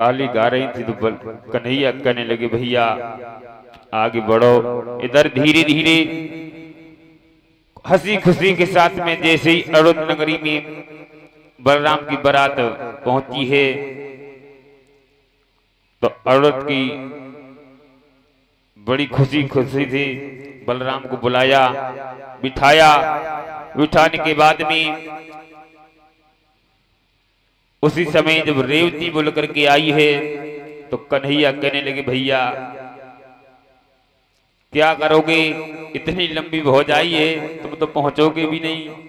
काली गा रही थी तो कन्हैया कहने लगे भैया आगे बढ़ो। इधर धीरे धीरे हंसी खुशी के साथ में जैसे ही अड़ोद नगरी में बलराम की बारात पहुंची है तो अड़ोद की बड़ी खुशी खुशी थी। बलराम को बुलाया, बिठाया। बिठाने के बाद में उसी समय जब रेवती बोल करके आई है तो कन्हैया कहने लगे भैया क्या करोगे, इतनी लंबी भौजाई है, तुम तो पहुंचोगे भी नहीं।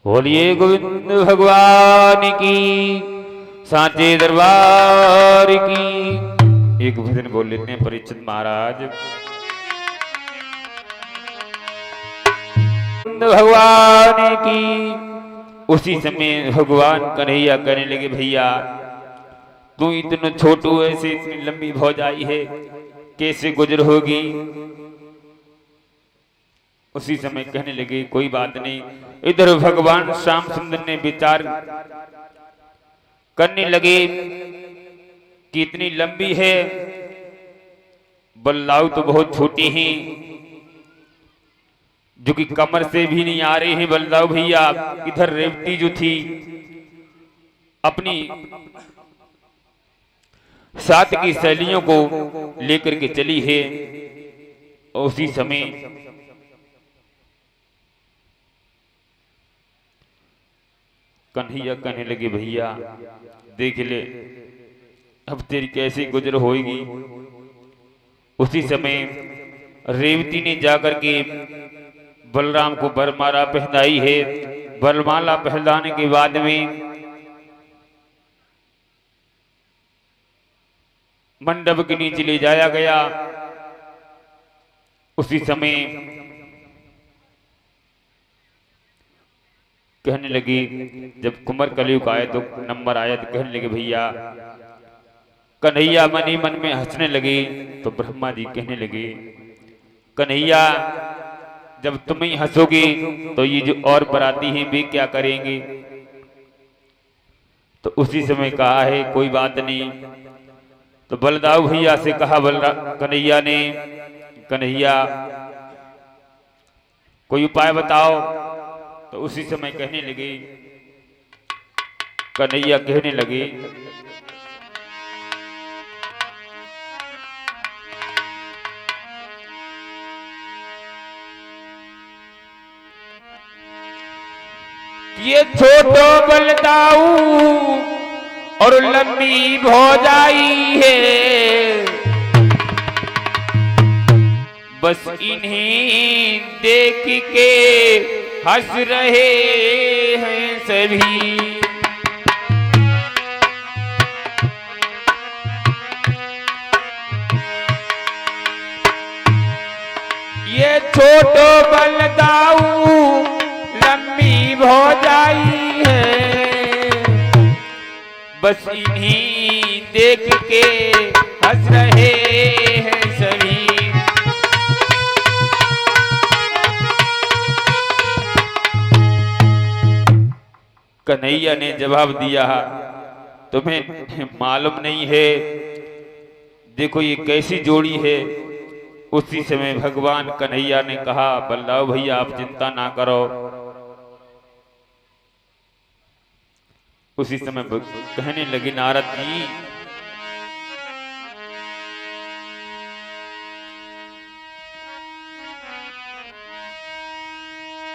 बोलिए गोविंद भगवान की, सांचे दरबार की। एक भजन बोल लेते हैं परीक्षित महाराज। भगवान की। उसी समय भगवान कन्हैया कहने लगे भैया तू इतना छोटू ऐसे इतनी लंबी भौजाई है, कैसे गुजर होगी। उसी समय कहने लगे कोई बात नहीं। इधर भगवान श्याम सुंदर ने विचार करने लगे कि इतनी लंबी है, बल्लाऊ तो बहुत छोटी हैं, जो कि कमर से भी नहीं आ रहे हैं बल्लाऊ भैया। इधर रेवती जो थी अपनी साथ की सहेलियों को लेकर के चली है। उसी समय कन्हैया कहने लगे भैया देख ले अब तेरी कैसी गुजर होगी। उसी समय रेवती ने जाकर के बलराम को बरमाला पहनाई है। बरमाला पहनाने के बाद में मंडप के नीचे ले जाया गया। उसी समय कहने लगी, जब कुमार कलयुग आया तो नंबर आया तो कहने लगे भैया, कन्हैया मन ही मन में हंसने लगे। तो ब्रह्मा जी कहने लगे कन्हैया जब तुम ही हंसोगे तो ये जो और बराती हैं वे क्या करेंगे। तो उसी समय कहा है कोई बात नहीं। तो बलदाऊ भैया से कहा कन्हैया ने, कन्हैया कोई उपाय बताओ। तो उसी समय कहने लगे, कन्हैया कहने लगे ये छोटो बलदाऊ और लंबी भौजाई है, बस इन्हें देख के हंस रहे हैं सभी। ये छोटो बलदाऊ लंबी भौजाई है, बस इन्हीं देख के हंस रहे हैं सभी। कन्हैया ने जवाब दिया तुम्हें मालूम नहीं है, देखो ये कैसी जोड़ी है। उसी समय भगवान कन्हैया ने कहा बलदाऊ भैया आप चिंता ना करो। उसी समय कहने लगी नारद जी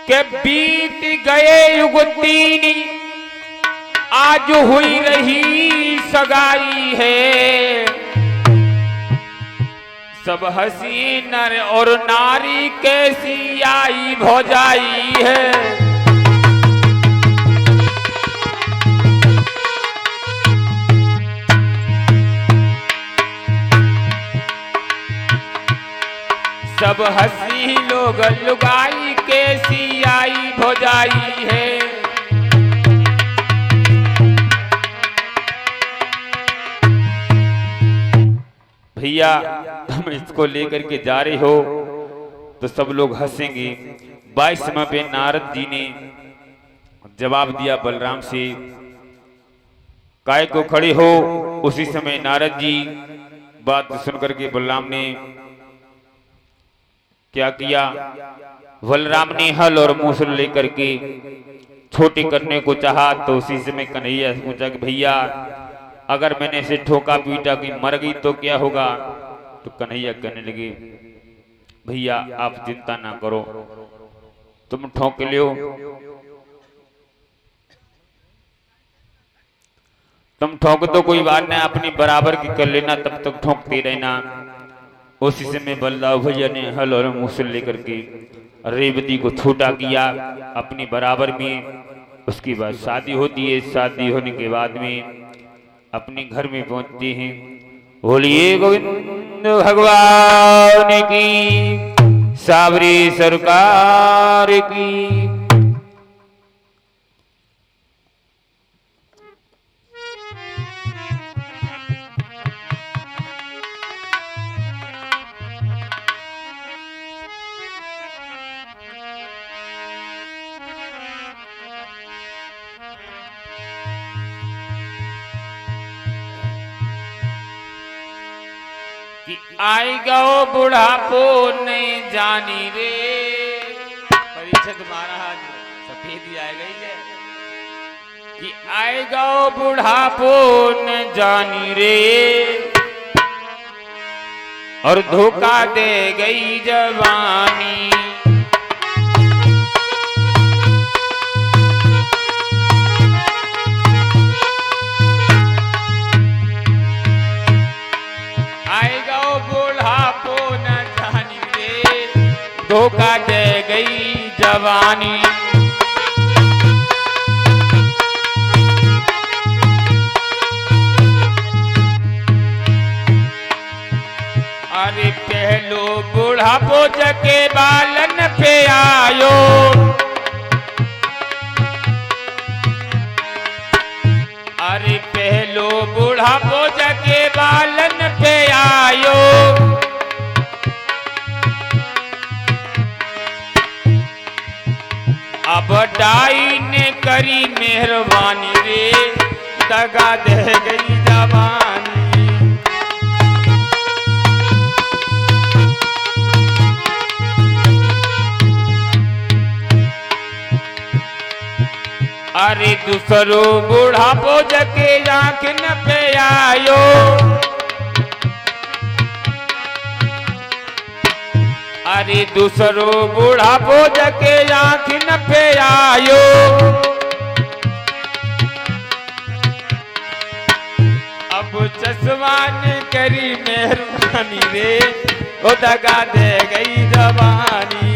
के बीत गए युग 3 आज हुई रही सगाई है, सब हसी नर और नारी कैसी आई भौजाई है। सब हसी लोग लुगाई कैसी आई भौजाई है। भैया तुम इसको लेकर के जा रहे हो तो सब लोग हंसेंगे। बाइस समय पे नारद जी ने जवाब दिया बलराम से, काय को खड़े हो। उसी समय नारद जी बात सुनकर के बलराम ने क्या किया, बलराम ने हल और मूसल लेकर के छोटी करने को चाहा तो उसी समय कन्हैया पूछा कि भैया अगर मैंने इसे ठोका पीटा कि मर गई तो क्या होगा। तो कन्हैया कहने लगे भैया आप चिंता ना करो, तुम ठोक लियो, तुम ठोक दो कोई बात नहीं, अपनी बराबर की कर लेना, तब तक ठोकते रहना। उसी समय बलदाऊ भैया ने हल और मूसल लेकर के रेवती को छोटा किया अपनी बराबर में। उसके बाद शादी होती है। शादी होने के बाद में अपने घर में पहुंचते हैं। बोलिए गोविंद भगवान की, सावरी सरकार की। कि आई गो बुढ़ापो नहीं जानी रे, परीक्षित महाराज सफेदी आ गई है कि आई गो बुढ़ापो न जानी रे, और धोखा दे गई जवानी। धोखा दे गई जवानी। अरे पहलो बुढ़ापो जके बालन पे आयो, अरे पहलो बुढ़ापो जके बालन पे आयो, अब डाई ने करी मेहरबानी रे, दगा दे गई जवानी। अरे दूसरो बुढ़ापो जके आँख न पे आयो, अरे दूसरो बुढ़ापो जके आँख न पे आयो, अब चश्मा ने करी मेहरबानी रे, ओ दगा दे गई जवानी।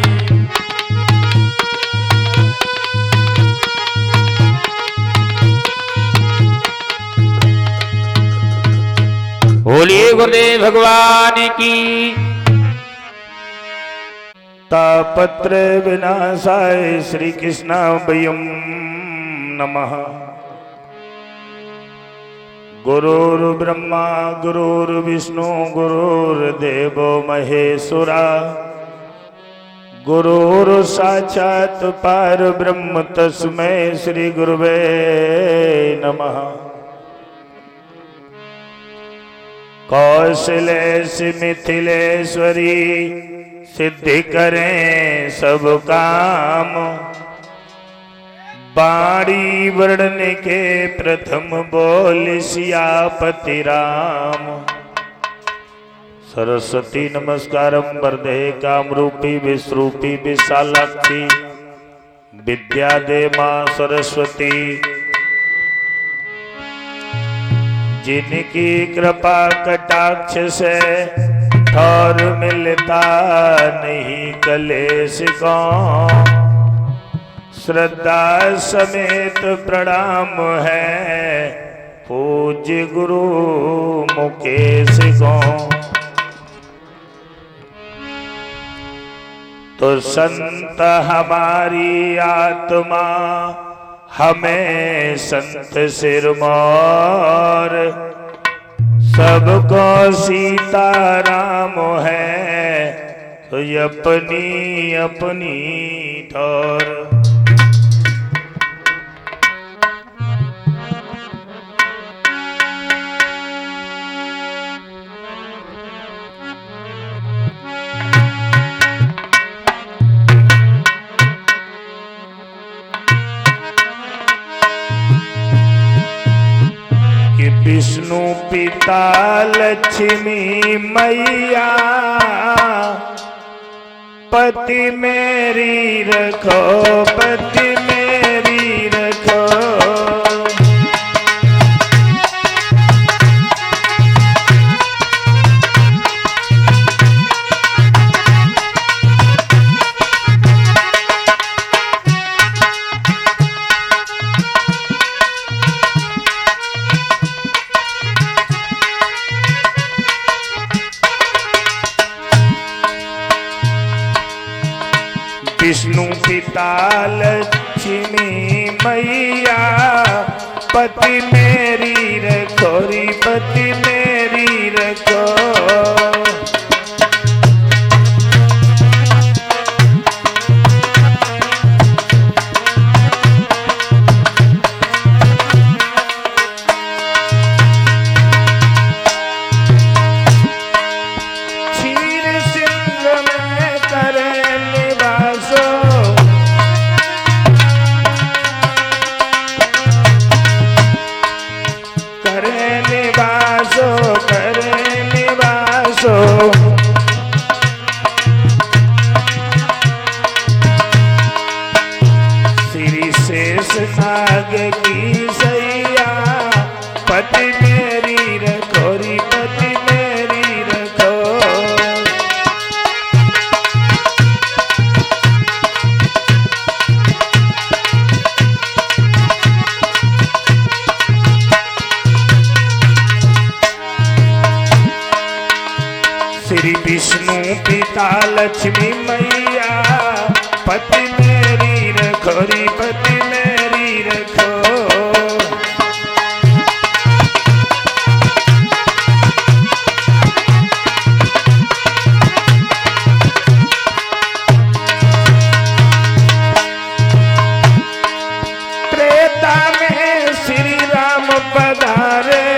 बोलिए गुरुदेव भगवान की। तापत्र विनाशाय श्री कृष्णाभयं नमः। गुरुर्ब्रह्मा गुरुर्विष्णु गुरुर्देवो महेश्वरा, गुरुर्साक्षात् परब्रह्म तस्मै श्री गुरुवे नमः। कौशलेश मिथिलेश्वरी सिद्धि करें सब काम, बाणी वर्णन के प्रथम बोल सियापति राम। सरस्वती नमस्कारम वरदे कामरूपी विश्रूपी विशालाक्षी, विद्या दे मां सरस्वती। जिनकी कृपा कटाक्ष से ठौर मिलता नहीं कलेश को, श्रद्धा समेत प्रणाम है पूज्य गुरु मुकेश को। तो संत हमारी आत्मा हमें संत सिरमौर, सबको सीताराम है तो अपनी अपनी ठौर। विष्णु पिता लक्ष्मी मैया, पति मेरी रखो पति मेरी रखो। विष्णु पिता लक्ष्मी मैया, पति मेरी रखोरी पति मेरी रखो। श्री शेष नाग की सैया, पति मेरी रखोरी पति मेरी रखो। श्री विष्णु पिता लक्ष्मी मैया, पति मेरी रखोरी पति मेरी रखो। त्रेता में श्री राम पधारे,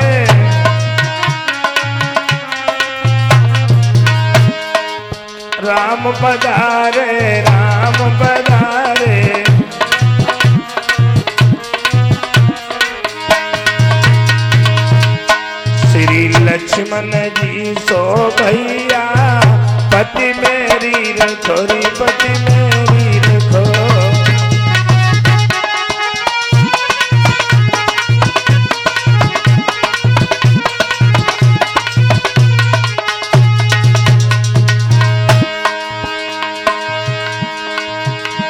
राम पधारे राम पधारे। श्री लक्ष्मण जी सो भैया, पति मेरी रखोरी पति मेरी रखो।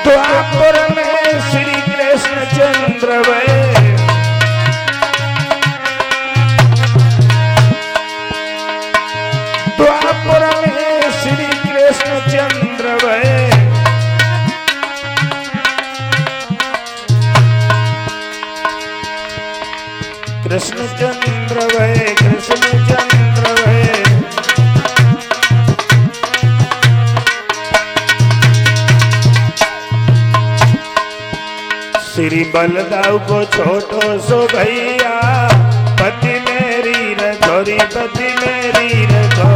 द्वापर में श्री कृष्ण चंद्र वे, द्वापर में श्री कृष्ण चंद्र वे। कृष्ण चंद्र वे कृष्ण चंद्र वे। श्री बलदाऊ को छोटो सो भैया, पति मेरी रखोरी पति मेरी रखो।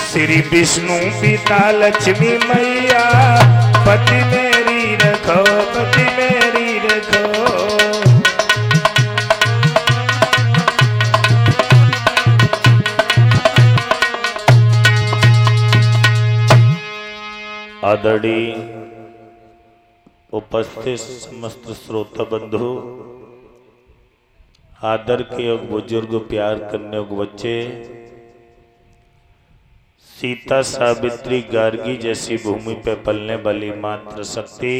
श्री विष्णु पिता लक्ष्मी मैया, पति मेरी रखो पति मेरी रखो। आदरणीय उपस्थित समस्त श्रोता बंधु, आदर के योग बुजुर्ग, प्यार करने योग बच्चे, सीता सावित्री गार्गी जैसी भूमि पे पलने वाली मात्र शक्ति,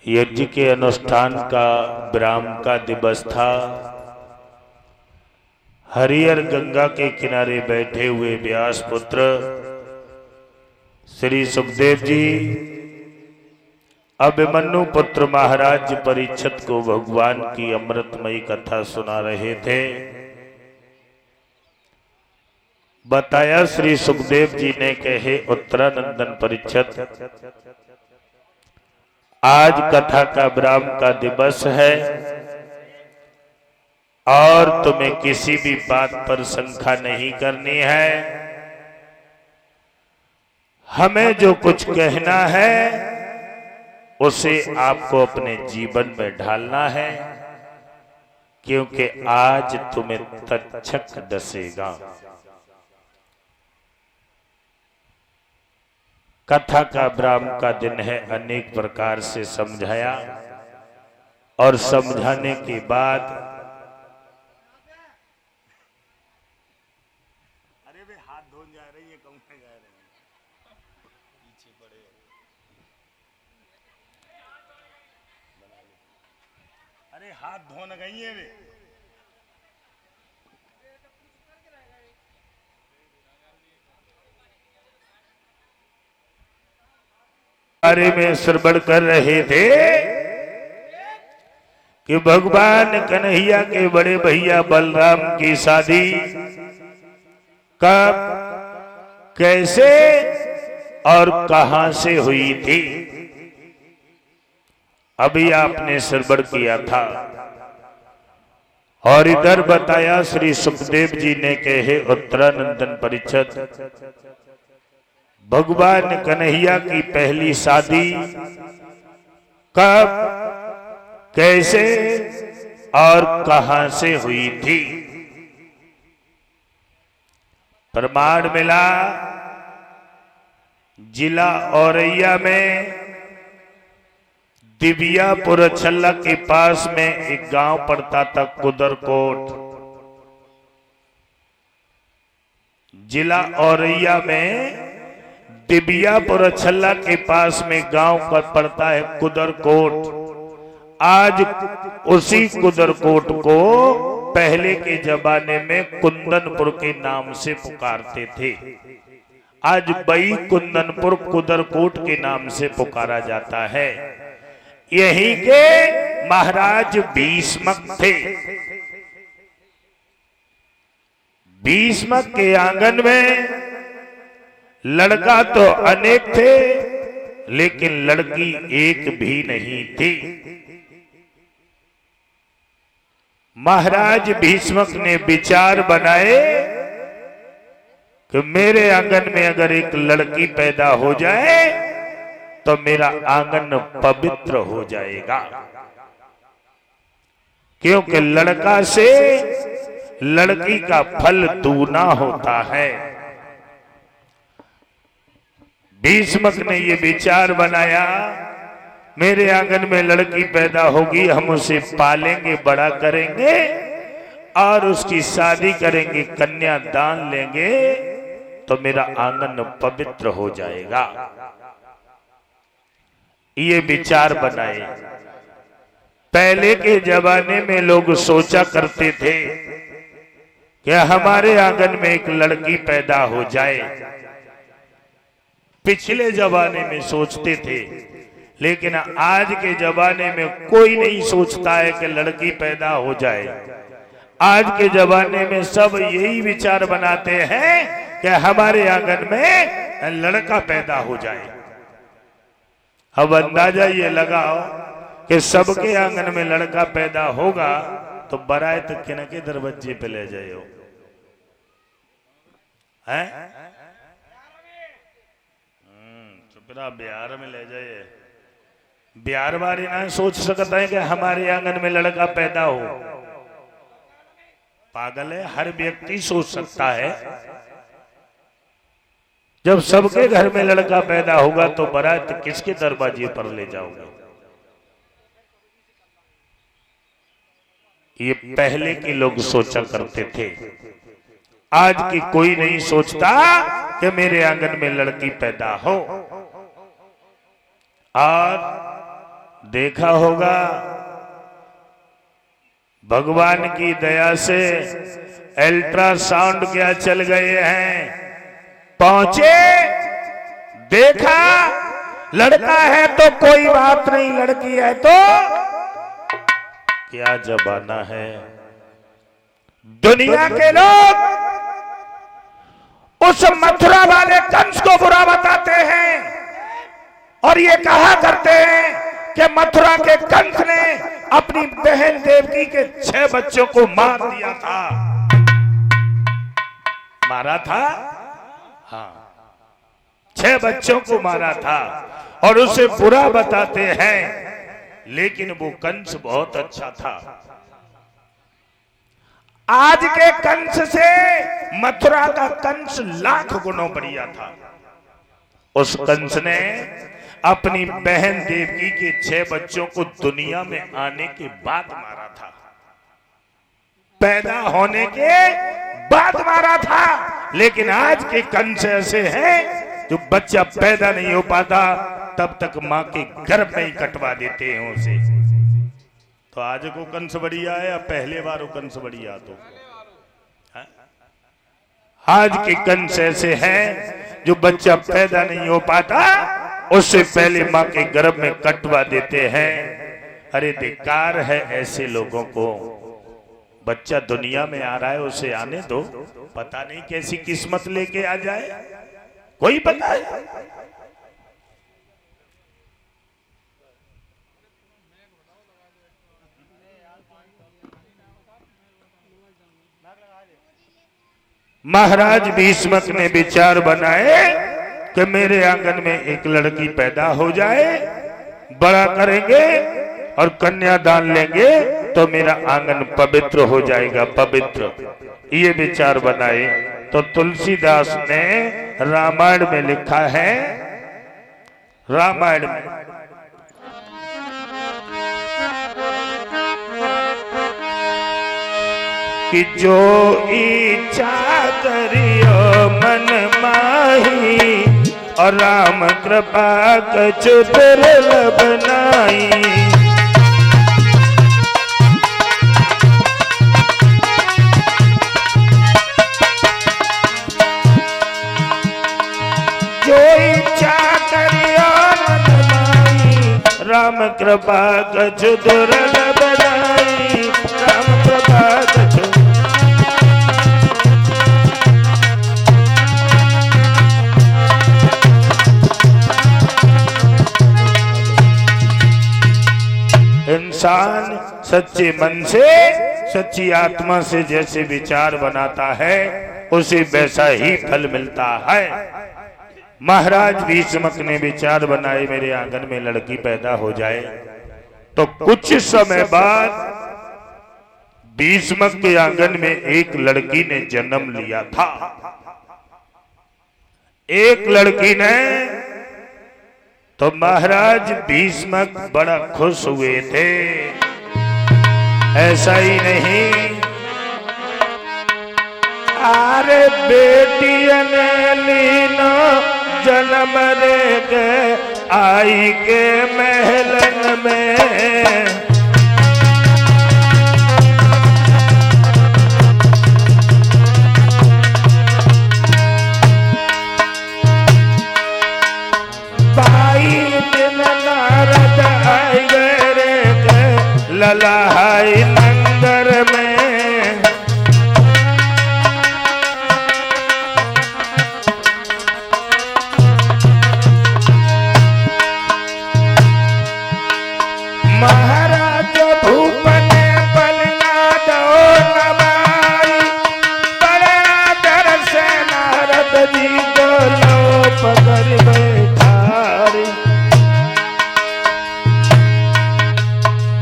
यज्ञ के अनुष्ठान का विराम का दिवस था। हरिहर गंगा के किनारे बैठे हुए व्यास पुत्र श्री सुखदेव जी अभिमन्यु पुत्र महाराज परीक्षित को भगवान की अमृतमयी कथा सुना रहे थे। बताया श्री सुखदेव जी ने कहे, उत्तरानंदन परीक्षित, आज कथा का विराम का दिवस है और तुम्हें किसी भी बात पर शंका नहीं करनी है। हमें जो कुछ कहना है उसे आपको अपने जीवन में ढालना है, क्योंकि आज तुम्हें तक्षक डसेगा। कथा का विराम का दिन है, अनेक प्रकार से समझाया और समझाने के बाद हाथ धोने गई है वे। बारे में श्रवण कर रहे थे कि भगवान कन्हैया के बड़े भैया बलराम की शादी कब, कैसे और कहां से हुई थी, अभी आपने श्रवण किया था। और इधर बताया श्री सुखदेव जी ने कहे, उत्तरानंदन परीक्षित, भगवान कन्हैया की पहली शादी कब, कैसे और कहां से हुई थी। प्रमाण मिला जिला औरैया में दिव्यापुर छल्ला के पास में एक गांव पड़ता था कुदरकोट। जिला औरैया में दिव्यापुर छल्ला के पास में गांव का पड़ता है कुदरकोट। आज उसी कुदरकोट को पहले के जमाने में कुंदनपुर के नाम से पुकारते थे। आज बई कुंदनपुर कुदरकोट के नाम से पुकारा जाता है। यहीं के महाराज भीष्मक थे। भीष्मक के आंगन में लड़का तो अनेक थे, लेकिन लड़की एक भी नहीं थी। महाराज भीष्मक ने विचार बनाए कि मेरे आंगन में अगर एक लड़की पैदा हो जाए तो मेरा आंगन पवित्र हो जाएगा, क्योंकि लड़का से लड़की का फल दूना होता है। भीष्मक ने ये विचार बनाया, मेरे आंगन में लड़की पैदा होगी, हम उसे पालेंगे, बड़ा करेंगे और उसकी शादी करेंगे, कन्या दान लेंगे तो मेरा आंगन पवित्र हो जाएगा। ये विचार बनाए। पहले के जमाने में लोग सोचा करते थे कि हमारे आंगन में एक लड़की पैदा हो जाए। पिछले जमाने में सोचते थे, लेकिन आज के जमाने में कोई नहीं सोचता है कि लड़की पैदा हो जाए। आज के जमाने में सब यही विचार बनाते हैं कि हमारे आंगन में लड़का पैदा हो जाए। अब अंदाजा ये लगाओ कि सबके आंगन में लड़का पैदा होगा तो बारात किनके दरवाजे पे ले जाओ, हैं? चुपरा बिहार में ले जाए। बिहार वाले ना सोच सकता है कि हमारे आंगन में लड़का पैदा हो। पागल है, हर व्यक्ति सोच सकता है। जब सबके घर में लड़का पैदा होगा तो बारात किसके दरवाजे पर ले जाओगे? ये पहले के लोग सोचा करते थे। आज की कोई नहीं सोचता कि मेरे आंगन में लड़की पैदा हो। और देखा होगा भगवान की दया से अल्ट्रासाउंड क्या चल गए हैं, पहुंचे, देखा लड़का है तो कोई बात नहीं, लड़की है तो क्या जमाना है। दुनिया के लोग उस मथुरा वाले कंस को बुरा बताते हैं और ये कहा करते हैं कि मथुरा के कंस ने अपनी बहन देवकी के 6 बच्चों को मार दिया था। मारा था, हाँ, 6 बच्चों को मारा था और उसे बुरा बताते हैं। लेकिन वो कंस बहुत अच्छा था। आज के कंस से मथुरा का कंस लाख गुणों बढ़िया था। उस कंस ने अपनी बहन देवकी के 6 बच्चों को दुनिया में आने के बाद मारा था, पैदा होने के बाद मारा था। लेकिन आज के कंस ऐसे हैं जो बच्चा पैदा नहीं हो पाता तब तक मां के गर्भ में ही कटवा देते हैं उसे। तो आज को कंस बढ़िया है या पहले बार कंस बढ़िया? तो आज के कंस ऐसे हैं जो बच्चा पैदा नहीं हो पाता उससे पहले मां के गर्भ में कटवा देते हैं। अरे धिक्कार है ऐसे लोगों को। बच्चा दुनिया में आ रहा है, उसे आने दो, पता नहीं कैसी किस्मत लेके आ जाए, कोई पता है। महाराज भीष्मक ने विचार बनाए कि मेरे आंगन में एक लड़की पैदा हो जाए, बड़ा करेंगे और कन्यादान लेंगे तो मेरा आंगन पवित्र हो जाएगा, पवित्र। ये विचार बनाए तो तुलसीदास ने रामायण में लिखा है, रामायण में कि जो इच्छा करियो मन माही और राम कृपा कछु दुर्लभ नाई। जो इच्छा करियो मन माही राम कृपा कछु दुर्लभ नाई। राम कृपा कछु इंसान सच्चे मन से, सच्ची आत्मा से जैसे विचार बनाता है उसे वैसा ही फल मिलता है। महाराज भीष्मक ने विचार बनाए मेरे आंगन में लड़की पैदा हो जाए। तो कुछ समय बाद भीष्मक के आंगन में एक लड़की ने जन्म लिया था। एक लड़की ने, तो महाराज भीष्मक बड़ा खुश हुए थे। ऐसा ही नहीं, अरे बेटिया ने लीनो जन्म रे के आई के महलन में। ललाई नंगर में महाराज भूप ने पलना दो नवाई। बड़े आदर से नारद जी को लो पकड़ बैठारी।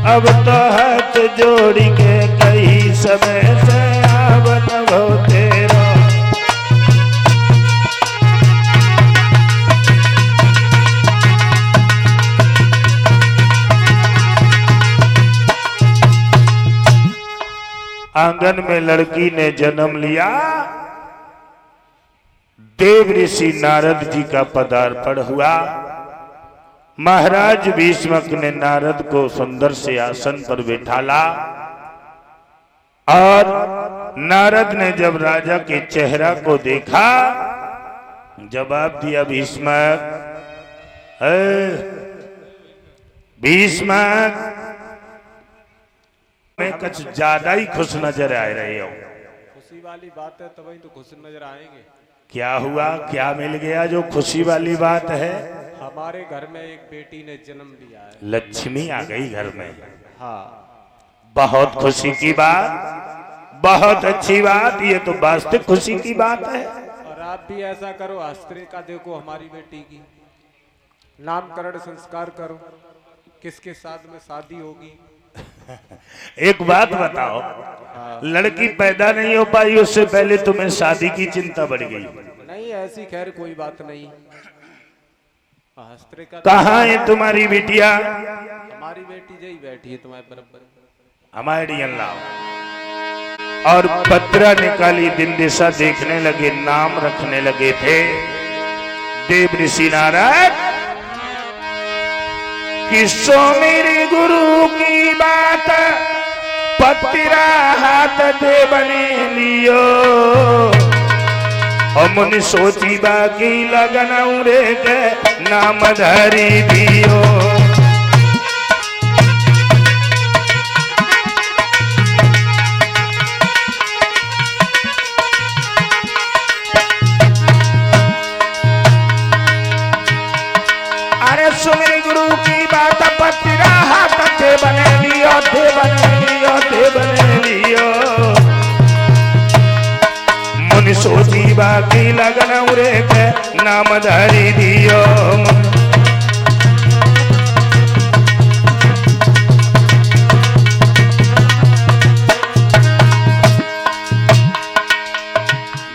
अब तो हाथ जोड़ के कई समय से आवन हो तेरा। आंगन में लड़की ने जन्म लिया। देव ऋषि नारद जी का पदार्पण हुआ। महाराज भीष्मक ने नारद को सुंदर से आसन पर बिठाला और नारद ने जब राजा के चेहरा को देखा, जवाब दिया, भीष्मक, भीष्मक, मैं कुछ ज्यादा ही खुश नजर आ रहे हो। खुशी वाली बात है तभी तो खुश नजर आएंगे। क्या हुआ, क्या मिल गया जो खुशी वाली बात है? हमारे घर में एक बेटी ने जन्म लिया है। लक्ष्मी आ गई घर में। हाँ, बहुत खुशी की बात, बहुत अच्छी बात, ये तो वास्तविक खुशी की बात है। और आप भी ऐसा करो, हस्तरेखा देखो हमारी बेटी की, नामकरण संस्कार करो, किसके साथ में शादी होगी। एक बात बताओ, लड़की पैदा नहीं हो पाई उससे पहले तुम्हें शादी की चिंता बढ़ गई? नहीं, ऐसी खैर कोई बात नहीं। हस्तरेखा कहाँ है तुम्हारी बिटिया? हमारी बेटी जही बैठी है तुम्हारे बराबर। हमारी अल्लाह। और पत्रा निकाली, दिन दिशा देखने लगे, नाम रखने लगे थे देव ऋषि नारद। किसो मेरे गुरु की बात, पत्रा हाथ दे बने लियो, अमुन सोची बाकी लगन उड़े के नाम धरी दियो। अरे सुमेर गुरु की बात, पत्रा हाथ दे बने लियो, दे बने लियो, दे बने लियो, मुनि सोची बाकी लगन उरे के नाम धरी दियो।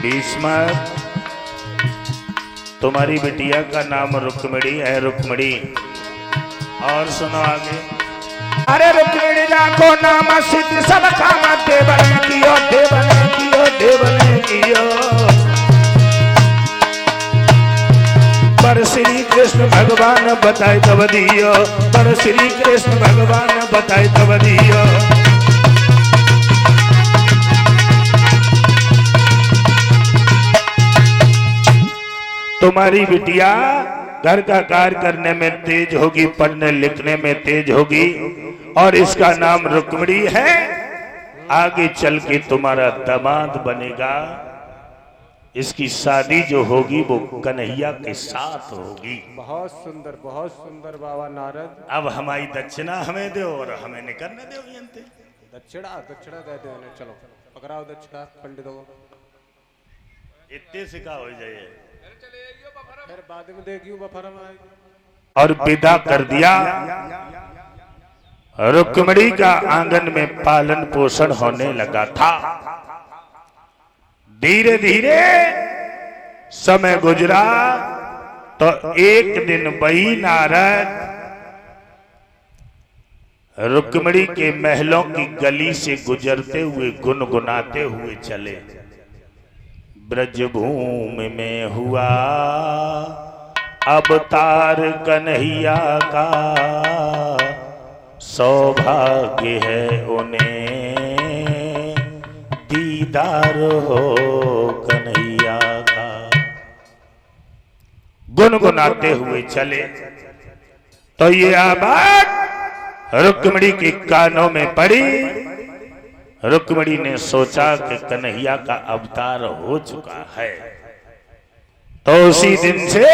भीष्मक, तुम्हारी बिटिया का नाम रुक्मिणी है, रुक्मिणी। और सुनो आगे। अरे रुक्मिणी को नाम सिद्ध सब काम देवन कियो, देवन कियो, देवन कियो। पर श्री कृष्ण भगवान बताए तब दियो, पर श्री कृष्ण भगवान बताए तब दियो। तुम्हारी बिटिया घर का कार्य करने में तेज होगी, पढ़ने लिखने में तेज होगी, और इसका नाम रुक्मिणी है। आगे चल के तुम्हारा दामाद बनेगा। इसकी शादी जो होगी वो कन्हैया के साथ होगी। बहुत सुंदर बाबा नारद। अब हमारी दक्षिणा हमें दो और हमें निकलने दो। दक्षिणा दक्षिणा दे दो, चलो पकड़ाओ दक्षिणा पंडितों को। इतने सिका हो जाए, फिर बाद में देखियो बफरम आएगी। और विदा कर दिया। रुक्मिणी का आंगन में पालन पोषण होने लगा था। धीरे धीरे समय गुजरा तो एक दिन वही नारद रुक्मिणी के महलों की गली से गुजरते हुए गुनगुनाते हुए चले। ब्रजभूमि में हुआ अवतार कन्हैया का, सौभाग्य है उन्हें दीदार हो कन्हैया का। गुनगुनाते हुए चले तो ये आवाज रुक्मिणी के कानों में पड़ी। रुक्मिणी ने सोचा कि कन्हैया का अवतार हो चुका है, तो उसी दिन से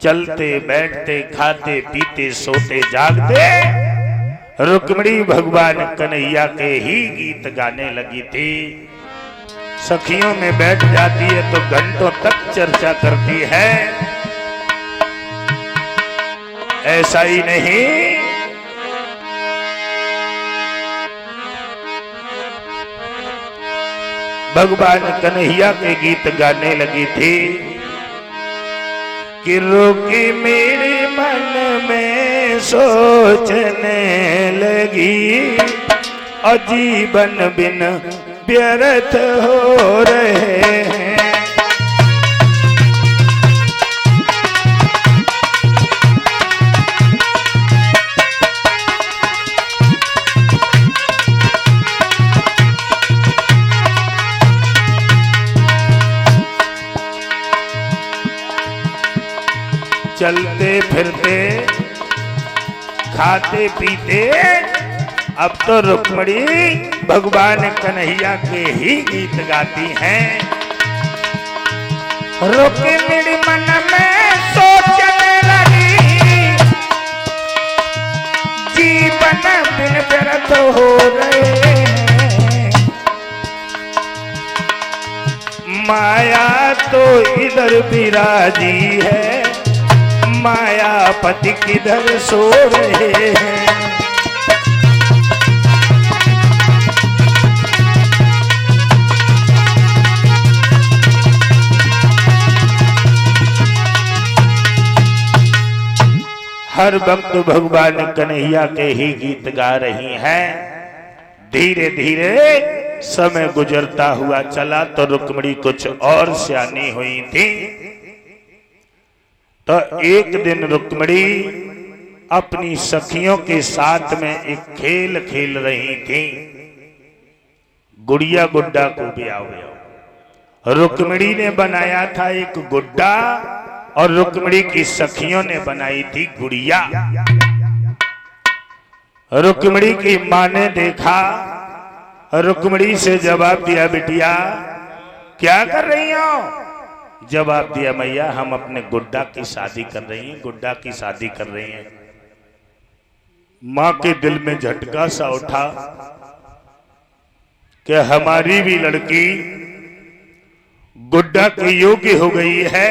चलते बैठते खाते पीते सोते जागते रुक्मिणी भगवान कन्हैया के ही गीत गाने लगी थी। सखियों में बैठ जाती है तो घंटों तक चर्चा करती है। ऐसा ही नहीं, भगवान कन्हैया के गीत गाने लगी थी कि रुकी मेरे मन में सोचने लगी, और जीवन बिन व्यर्थ हो रहे हैं। चलते फिरते खाते पीते अब तो रुक्मणी भगवान कन्हैया के ही गीत गाती हैं। रुक्मणी मन में सोचने लगी, जीवन बिन व्यर्थ हो रहे हैं। माया तो इधर विराजी है, मायापति किधर सो रहे हैं। हर वक्त भगवान कन्हैया के ही गीत गा रही हैं। धीरे धीरे समय गुजरता हुआ चला तो रुक्मणी कुछ और सियानी हुई थी। तो एक दिन रुक्मणी अपनी सखियों के साथ में एक खेल खेल रही थी। गुड़िया गुड्डा को ब्याह हुआ। रुक्मणी ने बनाया था एक गुड्डा और रुक्मणी की सखियों ने बनाई थी गुड़िया। रुक्मणी की मां ने देखा, रुक्मणी से जवाब दिया, बिटिया क्या कर रही हो? जवाब दिया, मैया हम अपने गुड्डा की शादी कर रही हैं, गुड्डा की शादी कर रही हैं। मां के दिल में झटका सा उठा कि हमारी भी लड़की गुड्डा के योग्य हो गई है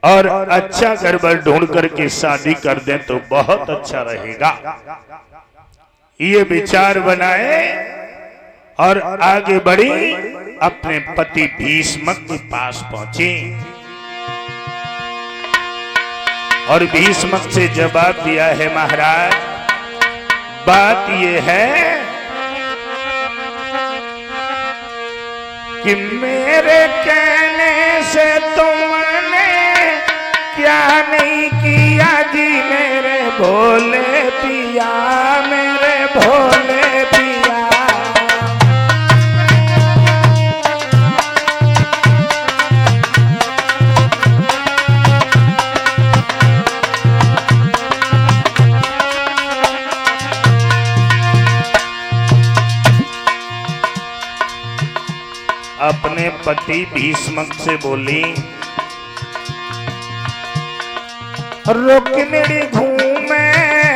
और अच्छा घर ढूंढ करके शादी कर दें तो बहुत अच्छा रहेगा। ये विचार बनाए और आगे बढ़ी, अपने पति भीष्मक के पास पहुंची और भीष्मक से जवाब दिया है, महाराज बात ये है कि मेरे कहने से तुमने क्या नहीं किया जी मेरे भोले पिया, मेरे भोले पिया। अपने पति भीष्मक से बोली, रुक्मिणी घूमे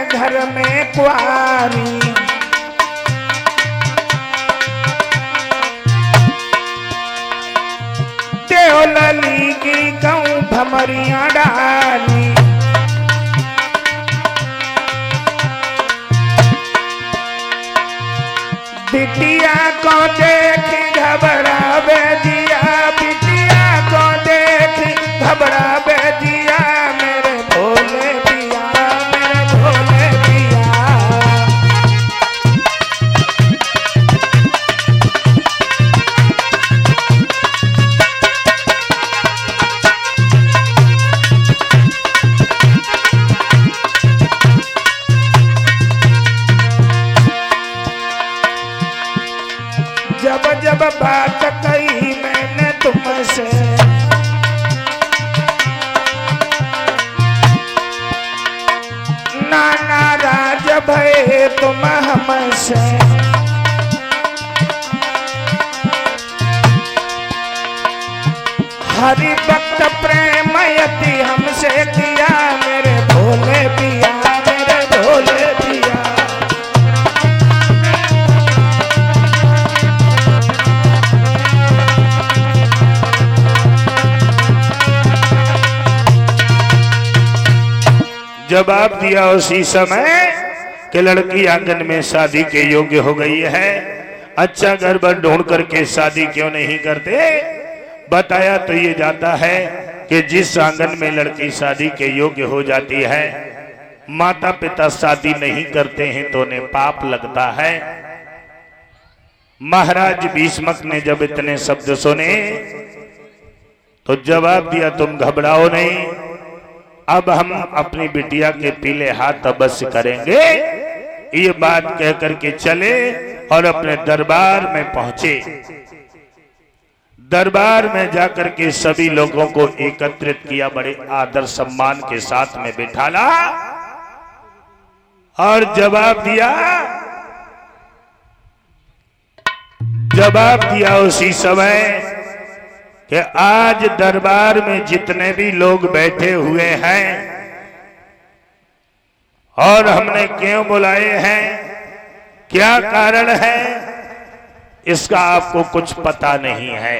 घर में कुआरी, देवलली की गऊ भमरियां डाली, बिटिया को देख घबरावे दिया, बिटिया को देख घबरावे दिया, मेरे भोले पिया, मेरे भोले पिया। जब जब बात कही मैंने तुमसे, नाना राज भय तुम हमसे, हरि भक्त प्रेम यति हमसे किया, मेरे भोले पिया, मेरे भोले पिया। जवाब दिया उसी समय कि लड़की आंगन में शादी के योग्य हो गई है, अच्छा घर बार ढूंढ करके शादी क्यों नहीं करते। बताया तो ये जाता है कि जिस आंगन में लड़की शादी के योग्य हो जाती है, माता पिता शादी नहीं करते हैं तो उन्हें पाप लगता है। महाराज भीष्मक ने जब इतने शब्द सुने तो जवाब दिया, तुम घबराओ नहीं, अब हम अपनी बिटिया के पीले हाथ अवश्य करेंगे। ये बात कहकर के चले और अपने दरबार में पहुंचे। दरबार में जाकर के सभी लोगों को एकत्रित किया, बड़े आदर सम्मान के साथ में बिठाला और जवाब दिया उसी समय कि आज दरबार में जितने भी लोग बैठे हुए हैं और हमने क्यों बुलाए हैं, क्या कारण है, इसका आपको कुछ पता नहीं है।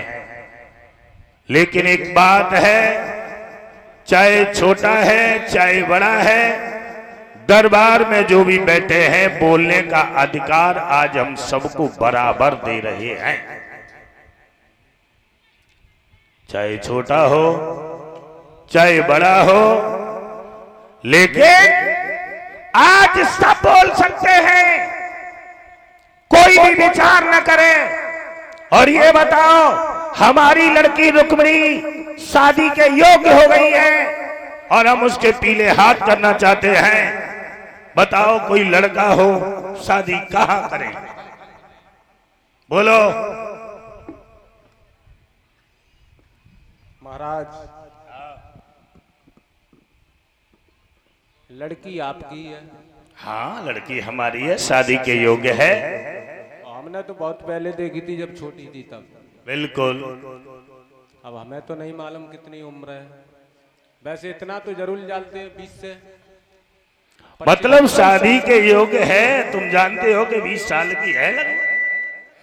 लेकिन एक बात है, चाहे छोटा है चाहे बड़ा है, दरबार में जो भी बैठे हैं बोलने का अधिकार आज हम सबको बराबर दे रहे हैं। चाहे छोटा हो चाहे बड़ा हो, लेकिन आज सब बोल सकते हैं, कोई भी विचार न करे। और ये बताओ, हमारी लड़की रुक्मिणी शादी के योग्य हो गई है और हम उसके पीले हाथ करना चाहते हैं। बताओ, कोई लड़का हो शादी कहां करे? बोलो। महाराज, लड़की आपकी है। हाँ, लड़की हमारी है, शादी के योग्य है। हमने तो बहुत पहले देखी थी, जब छोटी थी तब। बिल्कुल। अब हमें तो नहीं मालूम कितनी उम्र है। वैसे इतना तो जरूर जानते हैं, 20 से मतलब शादी के योग्य है। तुम जानते हो कि 20 साल की है लड़की।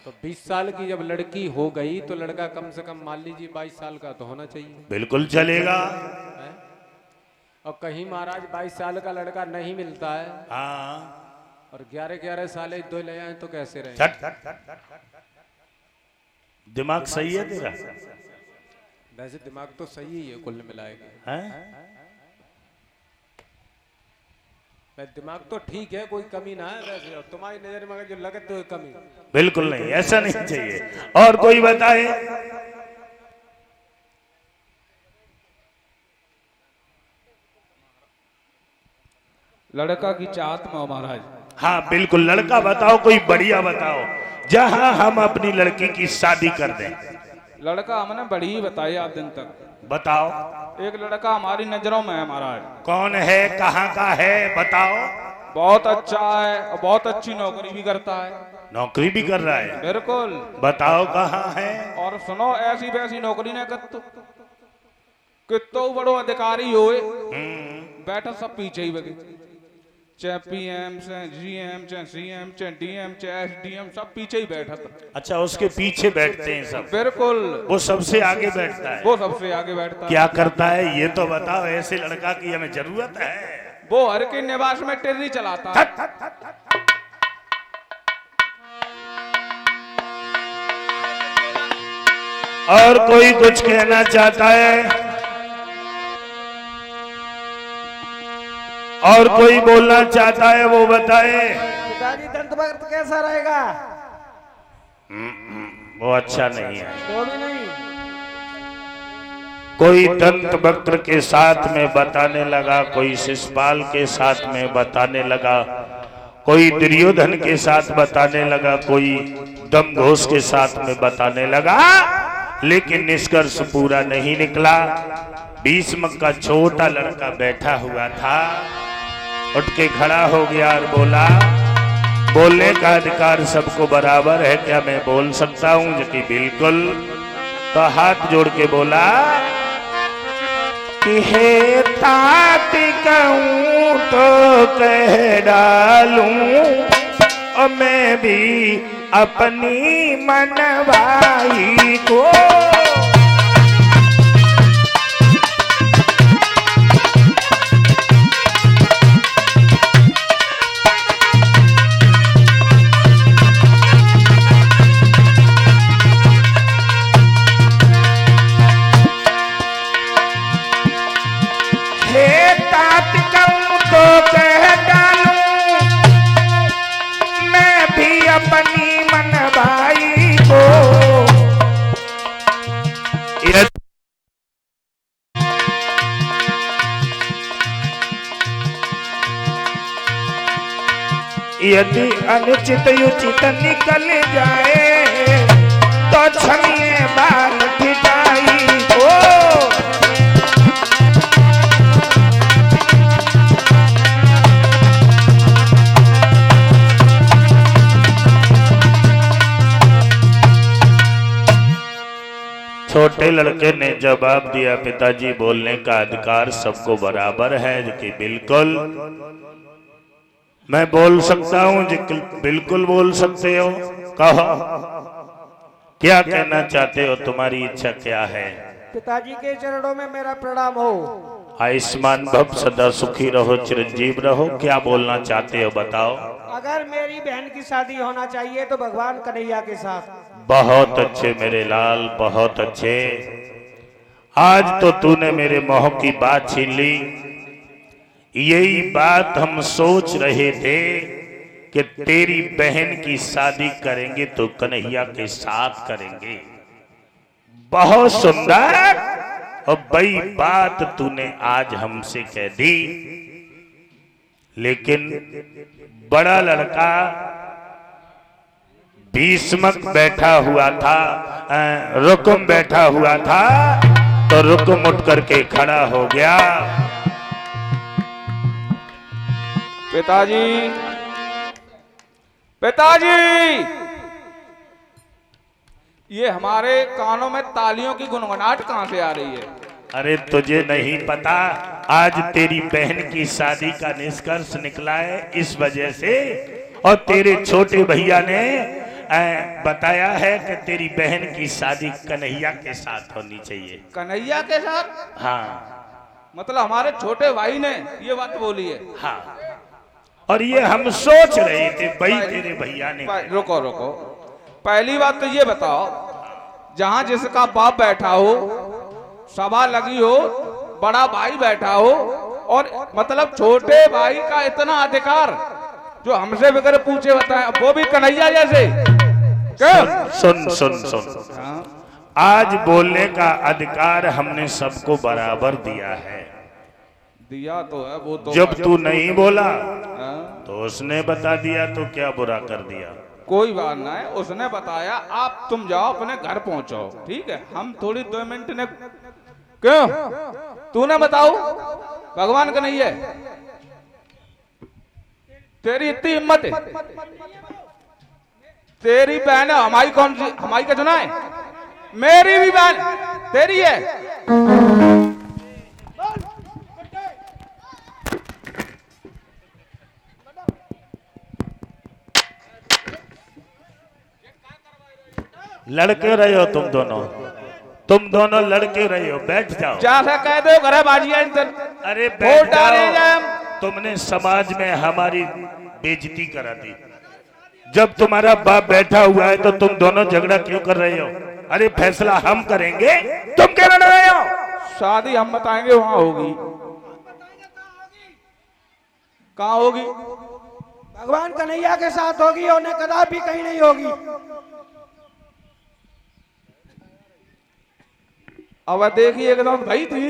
तो 20 साल की जब लड़की हो गई तो लड़का कम से कम मान लीजिए 22 साल का तो होना चाहिए। बिल्कुल चलेगा। है? और कहीं महाराज 22 साल का लड़का नहीं मिलता है। हाँ। और 11-11 साल दो ले आए तो कैसे रहे? दिमाग सही है तेरा? वैसे दिमाग तो सही ही है कुल मिलाएगा। दिमाग तो ठीक है, कोई कमी ना है वैसे। और तुम्हारी नजर में अगर जो लगे तो कमी? बिल्कुल नहीं, ऐसा नहीं चाहिए। और कोई बताए? लड़का की चाहत में हो महाराज। हाँ बिल्कुल, लड़का बताओ, कोई बढ़िया बताओ जहां हम अपनी लड़की की शादी कर दें। लड़का हमने बड़ी ही बताई आज दिन तक। बताओ। एक लड़का हमारी नजरों में है महाराज। कौन है, कहाँ का है, बताओ। बहुत अच्छा है और बहुत अच्छी नौकरी भी करता है। नौकरी भी कर रहा है? बिल्कुल। बताओ कहाँ है। और सुनो, ऐसी वैसी नौकरी ना कर, कितो बड़ो अधिकारी होए, बैठा सब पीछे ही बगे। चाहे पीएम, चाहे जीएम, चाहे सीएम, चाहे डीएम, चाहे एसडीएम, सब पीछे ही बैठा था। अच्छा, उसके पीछे बैठते हैं सब? बिल्कुल। वो सबसे आगे बैठता है? वो सबसे आगे बैठता है। क्या करता है ये तो बताओ, ऐसे लड़का की हमें जरूरत है। वो हर के निवास में टेर्री चलाता है। और कोई कुछ कहना चाहता है? और कोई बोलना चाहता है, वो बताए। पिताजी, दंत वक्त कैसा रहेगा? वो अच्छा नहीं है। तो भी नहीं। कोई दंत वक्र के साथ में बताने लगा, कोई शिशुपाल के साथ में बताने लगा, कोई दुर्योधन के साथ बताने लगा, कोई दमघोष के साथ में बताने लगा, लेकिन निष्कर्ष पूरा नहीं निकला। भीष्म का छोटा लड़का बैठा हुआ था, उठ के खड़ा हो गया और बोला, बोलने का अधिकार सबको बराबर है, क्या मैं बोल सकता हूं? जो कि बिल्कुल। तो हाथ जोड़ के बोला कि हे तात कहूं तो कह डालूं, और मैं भी अपनी मनवाई को। अपनी मन भाई यदि अनुचित उचित निकल जाए तो छनिए बाल पिटाई ओ छोटे लड़के ने जवाब दिया, पिताजी बोलने का अधिकार सबको बराबर है कि बिल्कुल मैं बोल सकता हूँ जी, बिल्कुल बोल सकते हो। कहो क्या कहना चाहते हो, तुम्हारी इच्छा क्या है? पिताजी के चरणों में मेरा प्रणाम हो। आयुष्मान भव, सदा सुखी रहो, चिरंजीव रहो। क्या बोलना चाहते हो बताओ। अगर मेरी बहन की शादी होना चाहिए तो भगवान कन्हैया के साथ। बहुत अच्छे मेरे लाल, बहुत अच्छे। आज तो तूने मेरे मोह की बात छीन ली। यही बात हम सोच रहे थे कि तेरी बहन की शादी करेंगे तो कन्हैया के साथ करेंगे। बहुत सुंदर और बड़ी बात तूने आज हमसे कह दी। लेकिन बड़ा लड़का भीष्मक बैठा हुआ था, रुकुम बैठा हुआ था, तो रुकुम उठ करके खड़ा हो गया। पिताजी, पिताजी, ये हमारे कानों में तालियों की गुनगुनाहट कहां से आ रही है? अरे तुझे नहीं पता, आज तेरी बहन की शादी का निष्कर्ष निकला है इस वजह से। और तेरे छोटे भैया ने बताया है कि तेरी बहन की शादी कन्हैया के साथ होनी चाहिए। कन्हैया के साथ? हाँ, मतलब हमारे छोटे भाई ने ये बात बोली है? हाँ, और ये हम सोच रहे थे भाई तेरे भैया ने। रुको रुको, पहली बात तो ये बताओ, जहां जिसका बाप बैठा हो, सभा लगी हो, बड़ा भाई बैठा हो, और मतलब छोटे भाई का इतना अधिकार जो हमसे बगैर पूछे बताए, वो भी कन्हैया जैसे। सुन सुन सुन, आज बोलने का अधिकार हमने सबको बराबर दिया है। दिया तो है, वो तो जब तू नहीं बोला तो उसने बता दिया, तो क्या बुरा कर दिया? कोई बात ना है, उसने बताया आप तुम जाओ अपने घर पहुंचो, ठीक है, हम थोड़ी 2 मिनट ने। क्यों तूने बताओ, भगवान का नहीं है? तेरी इतनी हिम्मत है? तेरी बहन है, हमारी कौन सी? हमारी का चुना है? मेरी भी बहन तेरी है। लड़के रहे हो तुम दोनों लड़के रहे हो। बैठ जाओ। जैसा कह दो घर बाजिया। अरे बैठ जाओ। तुमने समाज में हमारी बेइज्जती करा दी। जब तुम्हारा बाप बैठा हुआ है तो तुम दोनों झगड़ा क्यों कर रहे हो? अरे फैसला हम करेंगे, तुम क्या लड़ रहे हो? शादी हम बताएंगे वहां होगी। कहाँ होगी? भगवान कन्हैया के साथ होगी, उन्हें कदापि कहीं नहीं होगी। अब देखिए एकदम भाई थी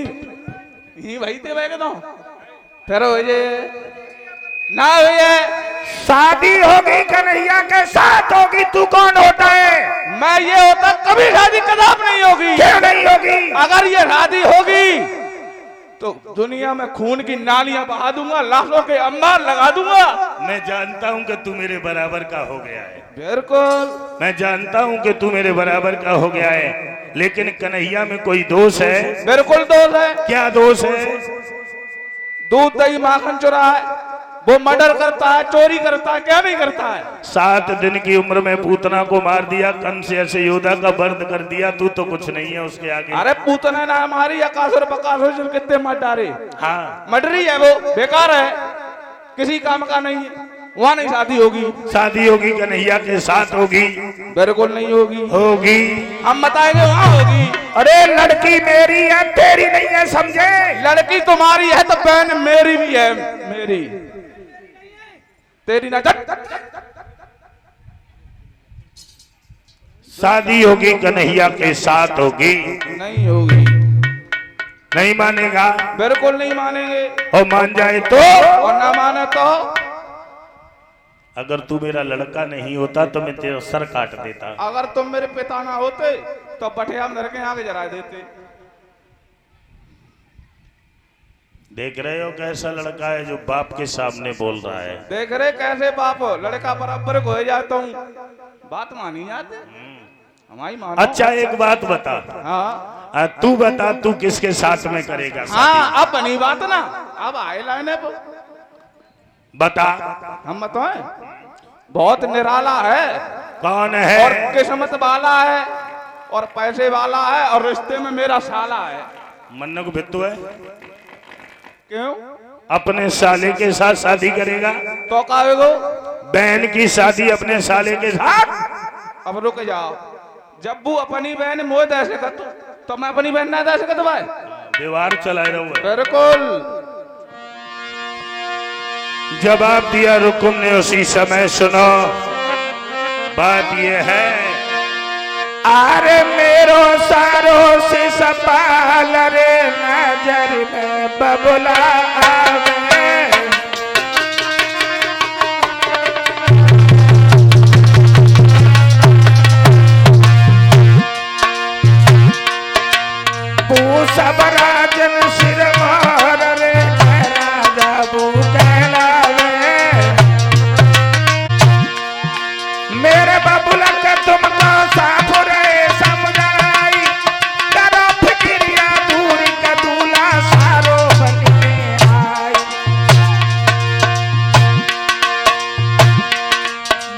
ही भाई थे भाई एकदम फिर हो जे ना भैया शादी होगी कन्हैया के साथ होगी। तू कौन होता है? मैं ये होता कभी शादी कदाप नहीं होगी। क्यों नहीं होगी? अगर ये शादी होगी तो दुनिया में खून की नालियां बहा दूंगा, लाशों के अंबार लगा दूंगा। मैं जानता हूं कि तू मेरे बराबर का हो गया है। बिल्कुल मैं जानता हूं कि तू मेरे बराबर का हो गया है, लेकिन कन्हैया में कोई दोष है? बिल्कुल दोष है। क्या दोष है? दूध दही माखन चुरा है, वो मर्डर करता है, चोरी करता है, क्या नहीं करता है। 7 दिन की उम्र में पूतना को मार दिया, कंस ऐसे योद्धा का वध कर दिया। तू तो कुछ नहीं है उसके आगे। अरे पूतना ना हमारी अकासुर बकासुर कितने मर डाले। हाँ, मर्डरी है, वो बेकार है, किसी काम का नहीं है। वहाँ नहीं शादी होगी। शादी होगी कन्हैया के साथ होगी। बिल्कुल नहीं होगी। होगी, हम बताएंगे वहाँ होगी। अरे लड़की मेरी है, तेरी नहीं है, समझे? लड़की तुम्हारी है तो बहन मेरी भी है। मेरी तेरी ना शादी होगी कन्हैया के साथ होगी। नहीं होगी। नहीं मानेगा? बिल्कुल नहीं मानेंगे। और मान जाए तो? और ना माने तो? अगर तू मेरा लड़का नहीं होता तो मैं तेरा सर काट देता। अगर तुम मेरे पिता ना होते तो बठिया नर के आगे जरा देते। देख रहे हो कैसा लड़का है जो बाप के सामने बोल रहा है। देख रहे कैसे बाप लड़का बराबर को हो जाता हूँ, बात मानी जाते हमारी मानो। अच्छा एक बात बता। हाँ तू बता, तू किसके साथ में करेगा शादी? हाँ, अब बनी बात ना, अब आए लाने पर बता। हम बताएं, बहुत निराला है। कौन है? और किस्मत वाला है और पैसे वाला है और रिश्ते में मेरा साला है। मन्नू को बिट्टू है। क्यों? अपने साले के साथ शादी करेगा? तो कहेगो बहन की शादी अपने साले के साथ? अब रुक जाओ, जब वो अपनी बहन मोह दे सके तो मैं अपनी बहन ना दे सकता भाई। व्यवहार चलाए रहो। बिल्कुल। जवाब दिया रुकुम ने उसी समय। सुनो बात ये है, अरे मेरो सारो से सपाल रे नजर में बबुला आवे। सब राजन सिर मार रे राजा बू कहलावे। मेरे बबुला के तुमको साफ रे समझाई, करो फिक्रिया दूरी का दूल्हा सारो बन के आई।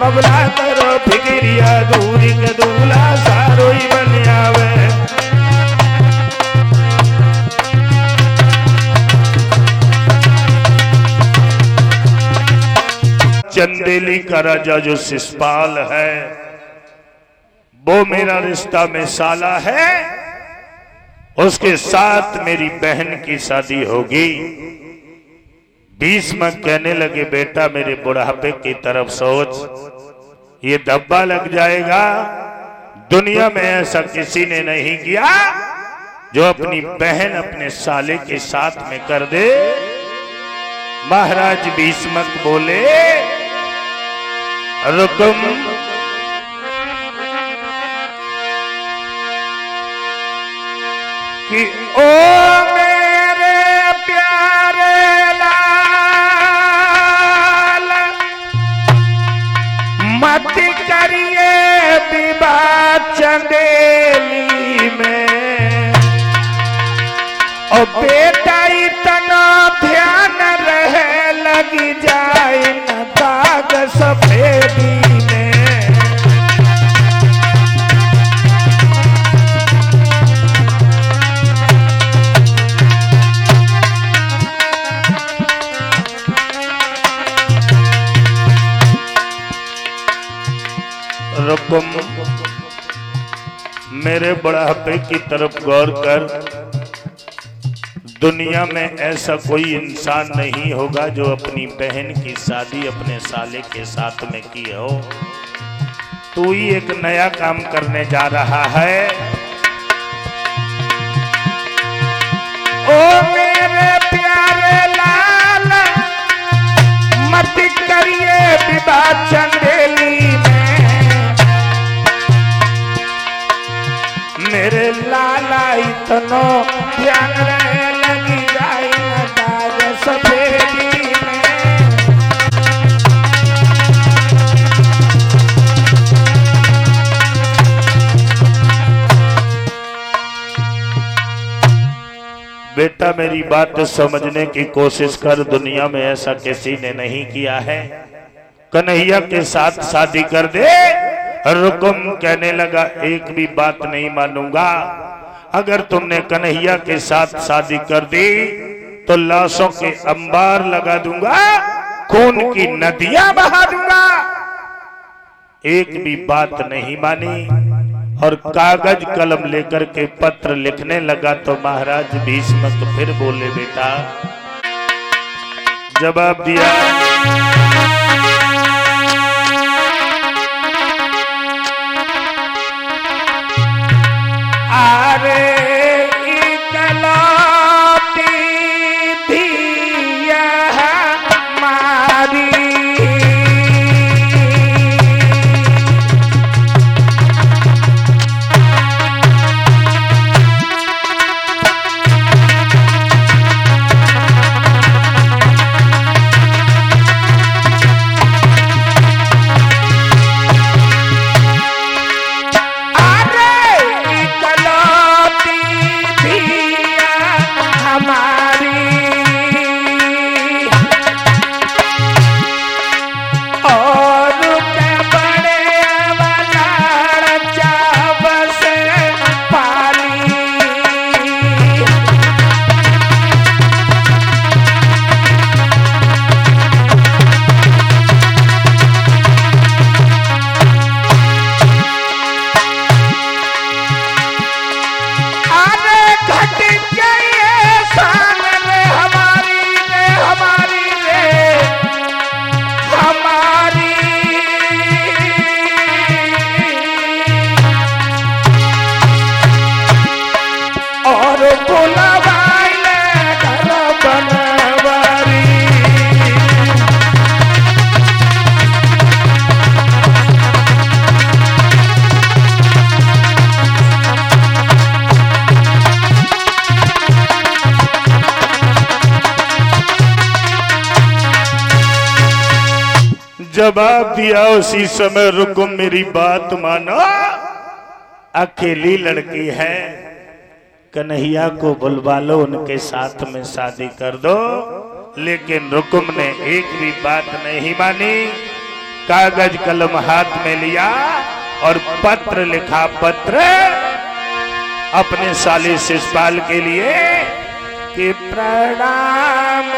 बबुला करो फिक्रिया दूरी का दूल्हा सारो ही बन आवे। चंदेली का राजा जो शिषपाल है वो मेरा रिश्ता में साला है, उसके साथ मेरी बहन की शादी होगी। भीष्म कहने लगे बेटा मेरे बुढ़ापे की तरफ सोच, ये धब्बा लग जाएगा। दुनिया में ऐसा किसी ने नहीं किया जो अपनी बहन अपने साले के साथ में कर दे। महाराज भीष्म बोले रुकुम, कि ओ मेरे प्यारे लाल, मत करिए विवाह चंदेली में। और बेटा इतना ध्यान रहे लगी जाए न दाग सफेदी में। रुकुम, मेरे बुढ़ापे की तरफ गौर कर। दुनिया में ऐसा कोई इंसान नहीं होगा जो अपनी बहन की शादी अपने साले के साथ में की हो। तू ही एक नया काम करने जा रहा है। ओ मेरे प्यारे लाल, मत करिए विवाह चंदेली में। मेरे लाला इतनो ध्यान रहे लगी जाए न दाग सफेदी में। बेटा मेरी बात समझने की कोशिश कर। दुनिया में ऐसा किसी ने नहीं किया है। कन्हैया के साथ शादी कर दे। रुकुम कहने लगा एक भी बात नहीं मानूंगा। अगर तुमने कन्हैया के साथ शादी कर दी तो लाशों के अंबार लगा दूंगा, खून की नदियां बहा दूंगा। एक भी बात नहीं मानी और कागज कलम लेकर के पत्र लिखने लगा। तो महाराज भीष्म फिर बोले बेटा, जवाब दिया दिया उसी समय रुको मेरी बात मानो। अकेली लड़की है, कन्हैया को बुलवा लो, उनके साथ में शादी कर दो। लेकिन रुकुम ने एक भी बात नहीं मानी। कागज कलम हाथ में लिया और पत्र लिखा, पत्र अपने साले शिषपाल के लिए कि प्रणाम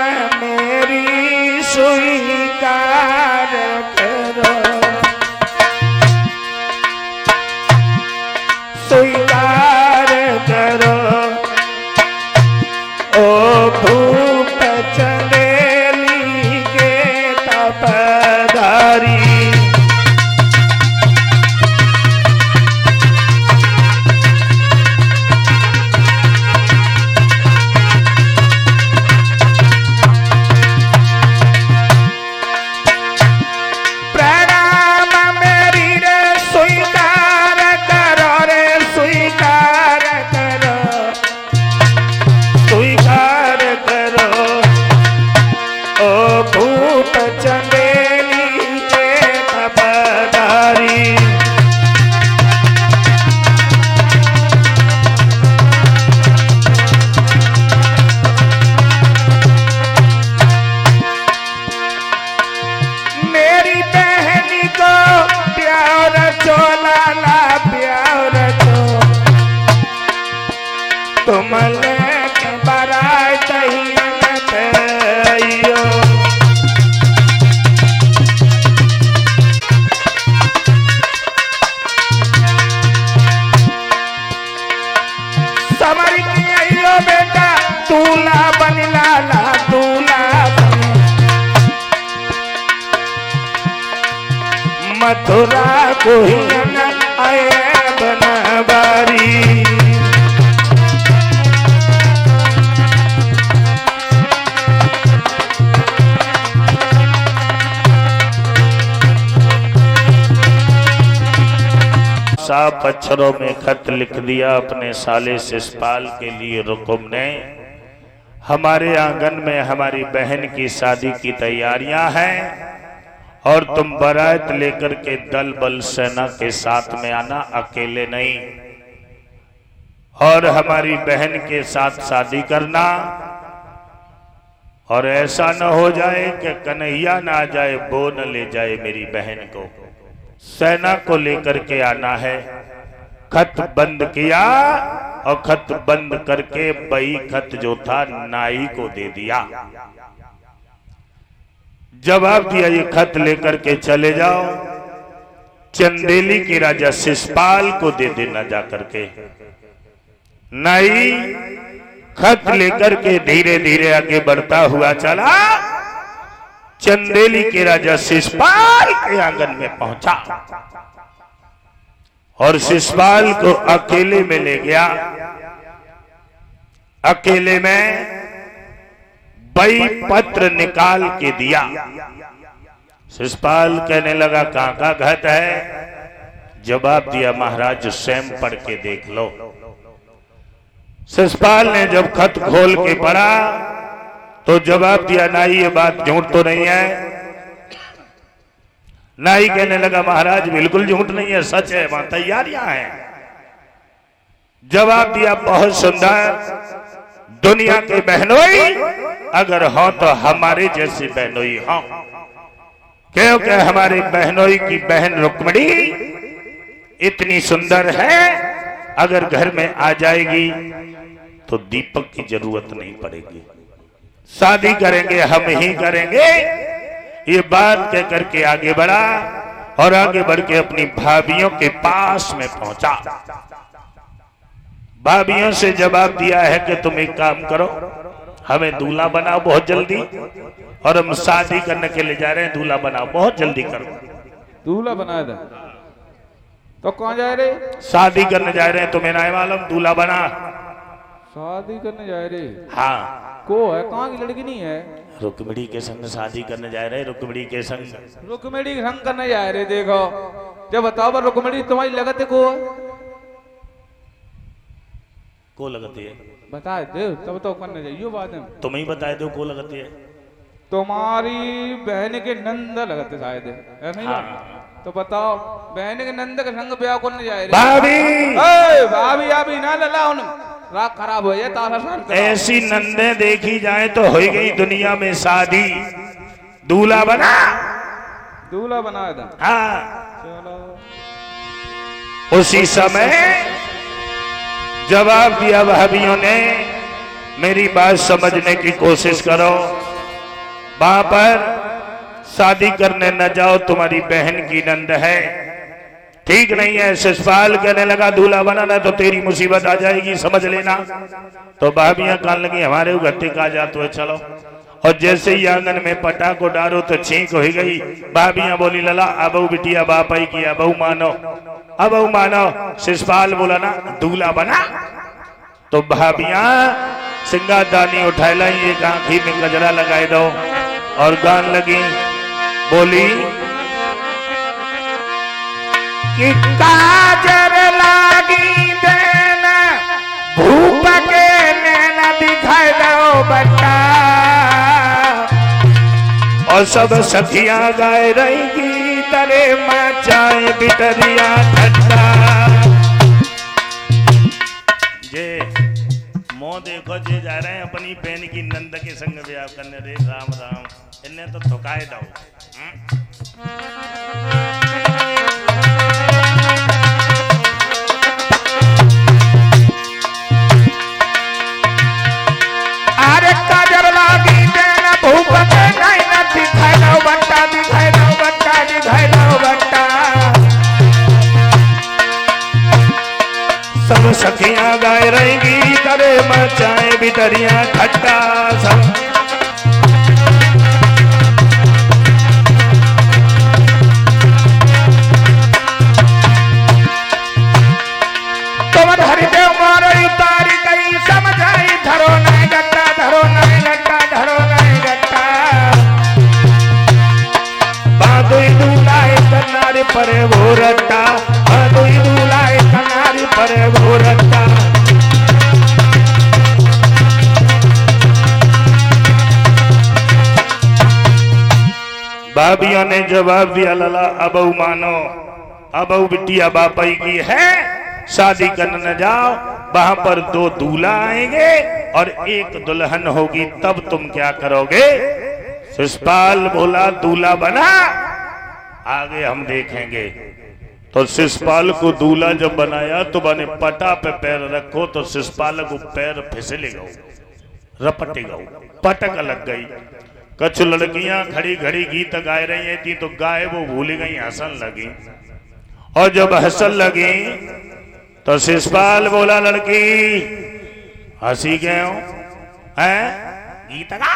मेरी स्वीकार करो, स्वीकार करो ओ भूप चंदेली के तपधारी। मथुरा को ही न आए बनवारी। साफ अक्षरों में खत लिख दिया अपने साले शिषपाल के लिए रुकुम ने। हमारे आंगन में हमारी बहन की शादी की तैयारियां हैं और तुम बारात लेकर के दल बल सेना के साथ में आना, अकेले नहीं। और हमारी बहन के साथ शादी करना, और ऐसा न हो जाए कि कन्हैया ना आ जाए, वो न ले जाए मेरी बहन को। सेना को लेकर के आना है। खत बंद किया और खत बंद करके बही खत जो था नाई को दे दिया। जवाब दिया, ये खत लेकर के चले जाओ, चंदेली के राजा शिषपाल को दे देना जाकर के। नाई खत लेकर के धीरे धीरे आगे बढ़ता हुआ चला, चंदेली के राजा शिषपाल के आंगन में पहुंचा और शिषपाल को अकेले में ले गया। अकेले में बही पत्र निकाल के दिया। शिषपाल कहने लगा, कहां का खत है? जवाब दिया, महाराज स्वयं पढ़ के देख लो। शिषपाल ने जब खत खोल के पढ़ा तो जवाब दिया, नाई ये बात झूठ तो नहीं है? नाई कहने लगा, महाराज बिल्कुल झूठ नहीं है, सच है, वहां तैयारियां हैं। जवाब दिया, बहुत सुंदर। दुनिया के बहनोई अगर हो तो हमारे जैसी बहनोई हो, क्योंकि हमारी बहनोई की बहन रुक्मिणी इतनी सुंदर है, अगर घर में आ जाएगी तो दीपक की जरूरत नहीं पड़ेगी, शादी करेंगे हम ही करेंगे। ये बात कह करके आगे बढ़ा और आगे बढ़ के अपनी भाभियों के पास में पहुंचा। भाभियों से जवाब दिया है कि तुम एक काम करो, हमें दूल्हा बनाओ बहुत जल्दी, और हम शादी करने के लिए जा रहे हैं, दूल्हा बनाओ बहुत जल्दी करो। दूल्हा बना दे तो कहाँ जा रहे? शादी करने जा रहे हैं, तुम्हें ना मालूम? दूल्हा बना। शादी करने जा रहे? हाँ। को है? कहाँ की लड़की नहीं है? रुक्मिणी के संग शादी करने जा रहे हैं, रुक्मिणी के संग। रुक्मिणी के संग करने जा रहे? देखो जब बताओ रुक्मिणी तुम्हारी लगत है को लगती है? बता दे तब तो करने जाइयो बाद में। तुम ही बताए दो को लगती है। तुम्हारी बहन के नंद लगते शायद है नहीं हाँ। तो बताओ बहन के नंद के संग ब्याह कौन जाए रे? भाभी भाभी अभी ना लला उन राग खराब हो ये तारा शांत कराओ। ऐसी नंदे देखी जाए तो हो गई दुनिया में शादी। दूल्हा बना दूल्हा बनाया था। हाँ। चलो उसी समय जवाब दिया भाभियों ने, मेरी बात समझने की कोशिश करो, वहां पर शादी करने न जाओ, तुम्हारी बहन की नंद है, ठीक नहीं है। शिषपाल कहने लगा दूल्हा बनाना तो तेरी मुसीबत आ जाएगी, समझ लेना। तो भाभियां कहने लगी हमारे घट्टे का जाते हुए चलो। और जैसे ही आंगन में पटा को डालो तो छींक हो गई। भाभियां बोली लला अब बिटिया बापाई की अब मानो, अब मानो। शिषपाल बोला ना दूल्हा बना। तो भाभियां सिंगादानी उठाए लाई, एक आंखी में गजरा लगाए दो और गान लगी, बोली कि काजर लागी देना भूप के नैना दिखाए दो बट्टा। और सब सखियां गाए रहेंगी तरे मचाए बिटरिया ठट्टा। जे मोह देखो जे जा रहे हैं अपनी बहन की नंद के संग ब्याह करने। रे राम राम, इन्हें तो थकाए दो। अरे काजर लागी देना भूप के नैना दिखाए दो बट्टा, दिखाए दो बट्टा, दिखाए दो बट्टा। सब सखियां गाए रहेंगी करे मचाए बिटरिया ठट्टा। सब तुम हरिदेव मारो उतारी गई समझाई, धरो नहीं गट्टा, धरो नहीं गट्टा, धरो नहीं गट्टा। बादुई दूल्हा कनारी परे वो रट्टा, बादुई दूल्हा कनारी परे वो रट्टा। भाभियों ने जवाब दिया लला अब मानो, अब बिटिया बापाई की है, शादी करने न जाओ। वहां पर दो दूल्हा आएंगे और एक दुल्हन होगी, तब तुम क्या करोगे? शिषपाल बोला दूल्हा बना, आगे हम देखेंगे। तो शिषपाल को दूल्हा जब बनाया तो बने पटा पे पैर रखो तो शिषपाल को पैर फिसलेगा, रपटेगा, पटक लग गई। कुछ लड़कियां खड़ी खड़ी गीत गाए रही थी तो गाए वो भूल गई, हंसन लगी। और जब हंसन लगी तो शिषपाल बोला लड़की हंसी गए हो हैं? गीत गा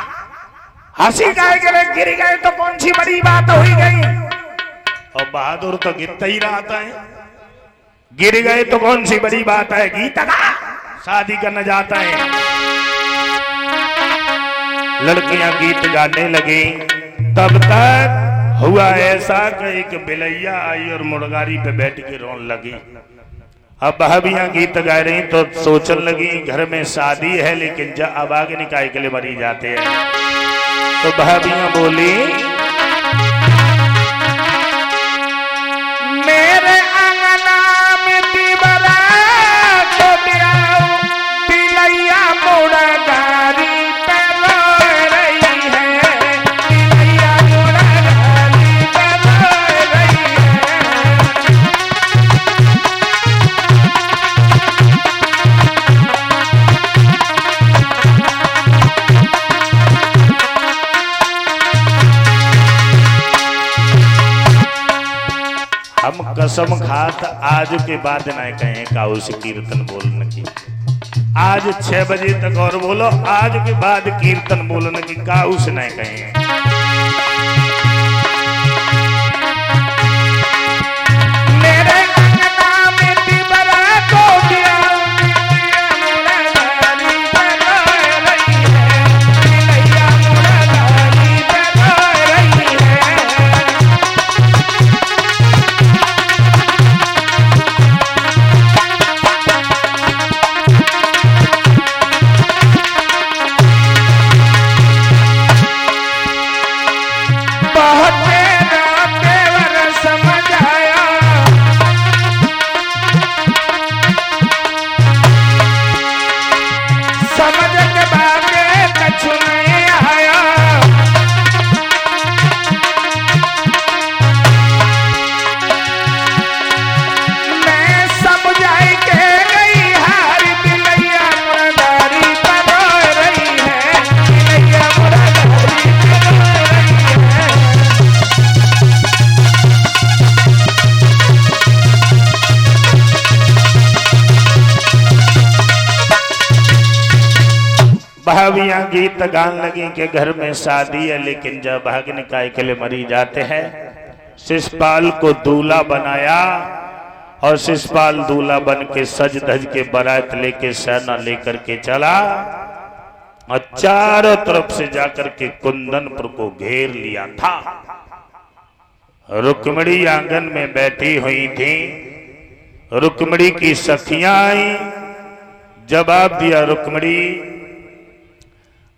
हंसी गाए गए, गिर गए तो कौन सी बड़ी बात हुई गई। और बहादुर तो गिरता ही रहता है, गिर गए तो कौन सी बड़ी बात है, गीत गा, शादी करना जाता है। लड़कियां गीत गाने लगी। तब तक हुआ ऐसा कि एक बिलैया आई और मुर्गारी पे बैठ के रोने लगी। अब भाभियां गीत गा रही तो सोचने लगी घर में शादी है लेकिन अब आगे निकाय के लिए मरी जाते हैं। तो भाभियां बोली मेरे अंगना में दीवारा तो बिलैया मुर्गारी पे रो रही है, बिलैया मुर्गारी पे रो रही है। हम कसम खात आज के बाद न कहें काऊ से कीर्तन बोलने की। आज 6 बजे तक और बोलो, आज के बाद कीर्तन बोलने की काऊ से न कहें। मेरे अंगना में दीवारा को दिया मुर्गारी पे रो रही है, बिलैया मुर्गारी पे रो रही है। भाभियां गीत गान लगी कि घर में शादी है, लेकिन जब भाग्य का अकेले मरी जाते हैं। शिषपाल को दूल्हा बनाया और शिषपाल दूल्हा बन के सज धज के बारात लेके सेना लेकर के चला और चारों तरफ से जाकर के कुंदनपुर को घेर लिया था। रुक्मिणी आंगन में बैठी हुई थी। रुक्मिणी की सखियां आई, जवाब दिया रुक्मिणी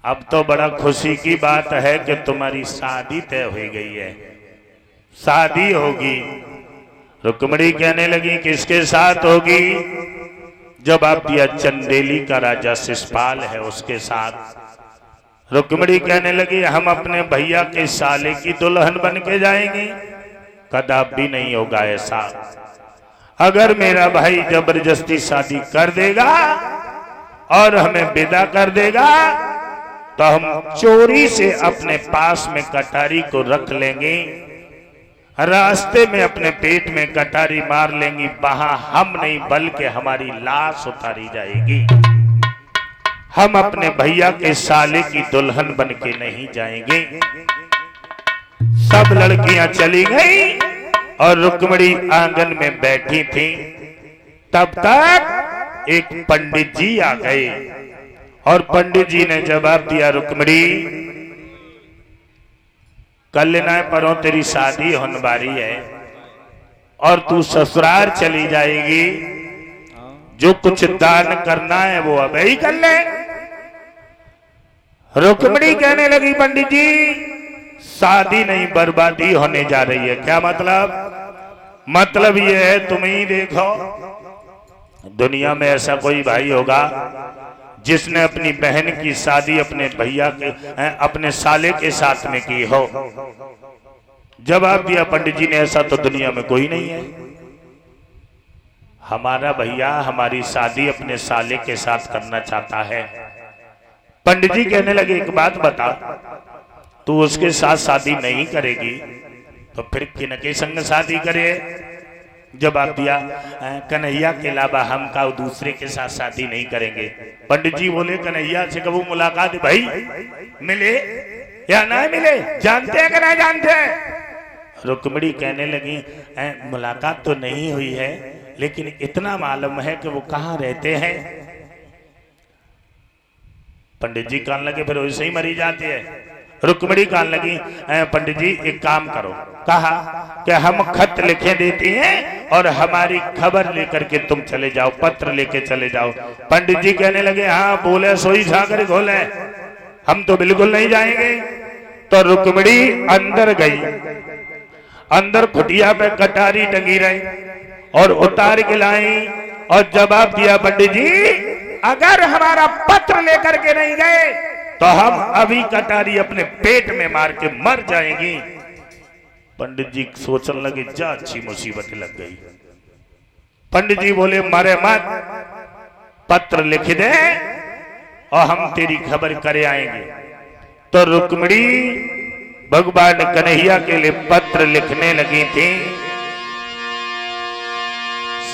अब तो बड़ा खुशी की बात है कि तुम्हारी शादी तय हो गई है, शादी होगी। रुक्मिणी कहने लगी किसके साथ होगी? जवाब दिया चंदेली का राजा शिषपाल है उसके साथ। रुक्मिणी कहने लगी हम अपने भैया के साले की दुल्हन बन के जाएंगे, कदापि नहीं होगा ऐसा। अगर मेरा भाई जबरदस्ती शादी कर देगा और हमें विदा कर देगा तो हम चोरी से अपने पास में कटारी को रख लेंगे, रास्ते में अपने पेट में कटारी मार लेंगी, वहां हम नहीं बल्कि हमारी लाश उतारी जाएगी। हम अपने भैया के साले की दुल्हन बन के नहीं जाएंगे। सब लड़कियां चली गई और रुक्मिणी आंगन में बैठी थी। तब तक एक पंडित जी आ गए और पंडित जी ने जवाब दिया रुक्मिणी कल न परों तेरी शादी होने वाली है और तू ससुराल चली जाएगी, जो कुछ दान करना है वो अब ही कर ले। रुक्मिणी कहने लगी पंडित जी शादी नहीं बर्बादी होने जा रही है। क्या मतलब? मतलब ये है तुम ही देखो दुनिया में ऐसा कोई भाई होगा जिसने अपनी बहन की शादी अपने भैया के अपने साले के साथ में की हो? जवाब दिया पंडित जी ने ऐसा तो दुनिया में कोई नहीं है। हमारा भैया हमारी शादी अपने साले के साथ करना चाहता है। पंडित जी कहने लगे एक बात बता, तू उसके साथ शादी नहीं करेगी तो फिर किनके संग शादी करे? जवाब दिया कन्हैया के अलावा हम का दूसरे के साथ शादी नहीं करेंगे। पंडित जी बोले कन्हैया से कबू मुलाकात भाई मिले या ना मिले, जानते हैं कि ना जानते हैं? रुक्मिणी कहने लगी मुलाकात तो नहीं हुई है, लेकिन इतना मालूम है कि वो कहाँ रहते हैं। पंडित जी कहने लगे फिर वैसे ही मरी जाती है। रुक्मिणी कहने लगी पंडित जी एक काम करो। कहा कि हम खत लिखे देती हैं और हमारी खबर लेकर के तुम चले जाओ, पत्र लेके चले जाओ। पंडित जी कहने लगे हाँ बोले सोई सागर खोले, हम तो बिल्कुल नहीं जाएंगे। तो रुक्मिणी अंदर गई, अंदर खुटिया पे कटारी टंगी रही और उतार के लाई और जवाब दिया पंडित जी अगर हमारा पत्र लेकर के नहीं गए तो हम अभी कटारी अपने पेट में मार के मर जाएंगी। पंडित जी सोचने लगे जा अच्छी मुसीबत लग गई। पंडित जी बोले मरे मत, पत्र लिख दे और हम तेरी खबर करे आएंगे। तो रुक्मिणी भगवान कन्हैया के लिए पत्र लिखने लगी थी।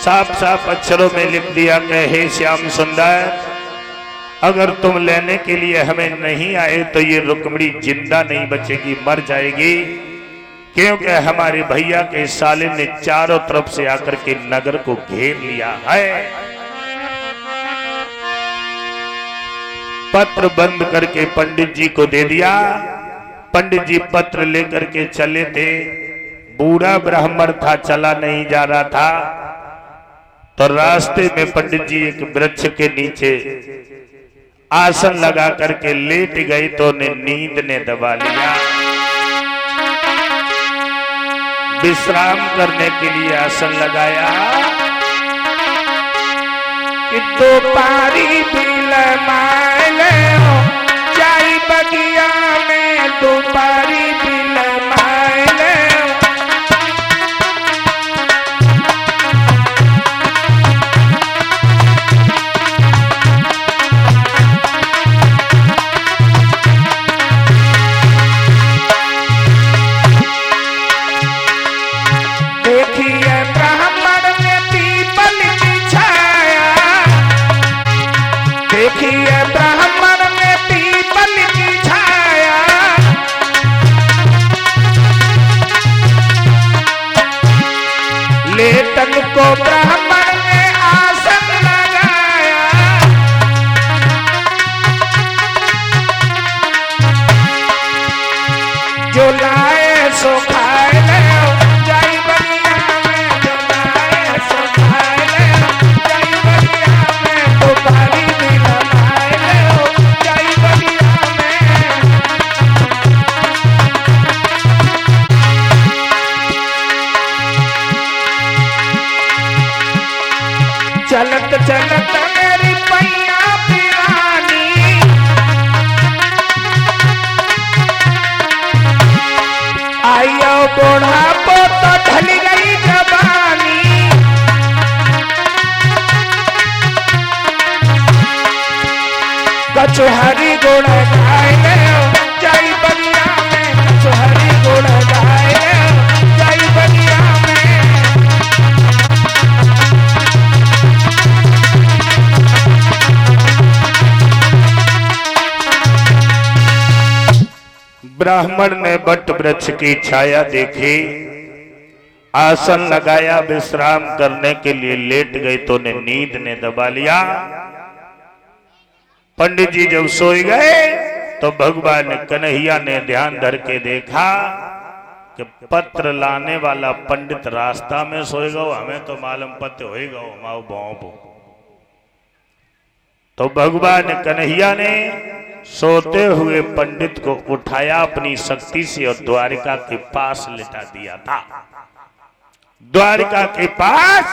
साफ साफ अक्षरों में लिख दिया कि हे श्याम सुंदर अगर तुम लेने के लिए हमें नहीं आए तो ये रुक्मिणी जिंदा नहीं बचेगी, मर जाएगी, क्योंकि हमारे भैया के साले ने चारों तरफ से आकर के नगर को घेर लिया है। पत्र बंद करके पंडित जी को दे दिया। पंडित जी पत्र लेकर के चले थे। बूढ़ा ब्राह्मण था, चला नहीं जा रहा था। तो रास्ते में पंडित जी एक वृक्ष के नीचे आसन लगा करके लेट गए तो उन्हें नींद ने दबा लिया। विश्राम करने के लिए आसन लगाया कि दो पारी बिल माले चाई बगिया में दो पारी बिल माले। देखिए ब्राह्मण में बेटन को ब्राह्मण ने आसन लगाया, जो लाए सो खाए ले जाई बलिया में, जो लाए सो खाए ले जाई बलिया में, तो बारी भी लगाए ले जाई बलिया में। चलत चलत मेरी पैया पिरानी, आइयो बुढ़ापो तो ढल गई जवानी, कचहरी गुण गाए जाई बलिया में, कचहरी गुण गाए जाई बलिया में। ब्राह्मण ने बट वृक्ष की छाया देखी, आसन लगाया, विश्राम करने के लिए लेट गए तो ने नींद ने दबा लिया। पंडित जी जब सोई गए तो भगवान कन्हैया ने ध्यान धर के देखा कि पत्र लाने वाला पंडित रास्ता में सोएगा, हमें तो मालूम पत्ते होएगा माओ बाओ। तो भगवान कन्हैया ने सोते हुए पंडित को उठाया अपनी शक्ति से और द्वारिका के पास लिटा दिया था। द्वारिका के पास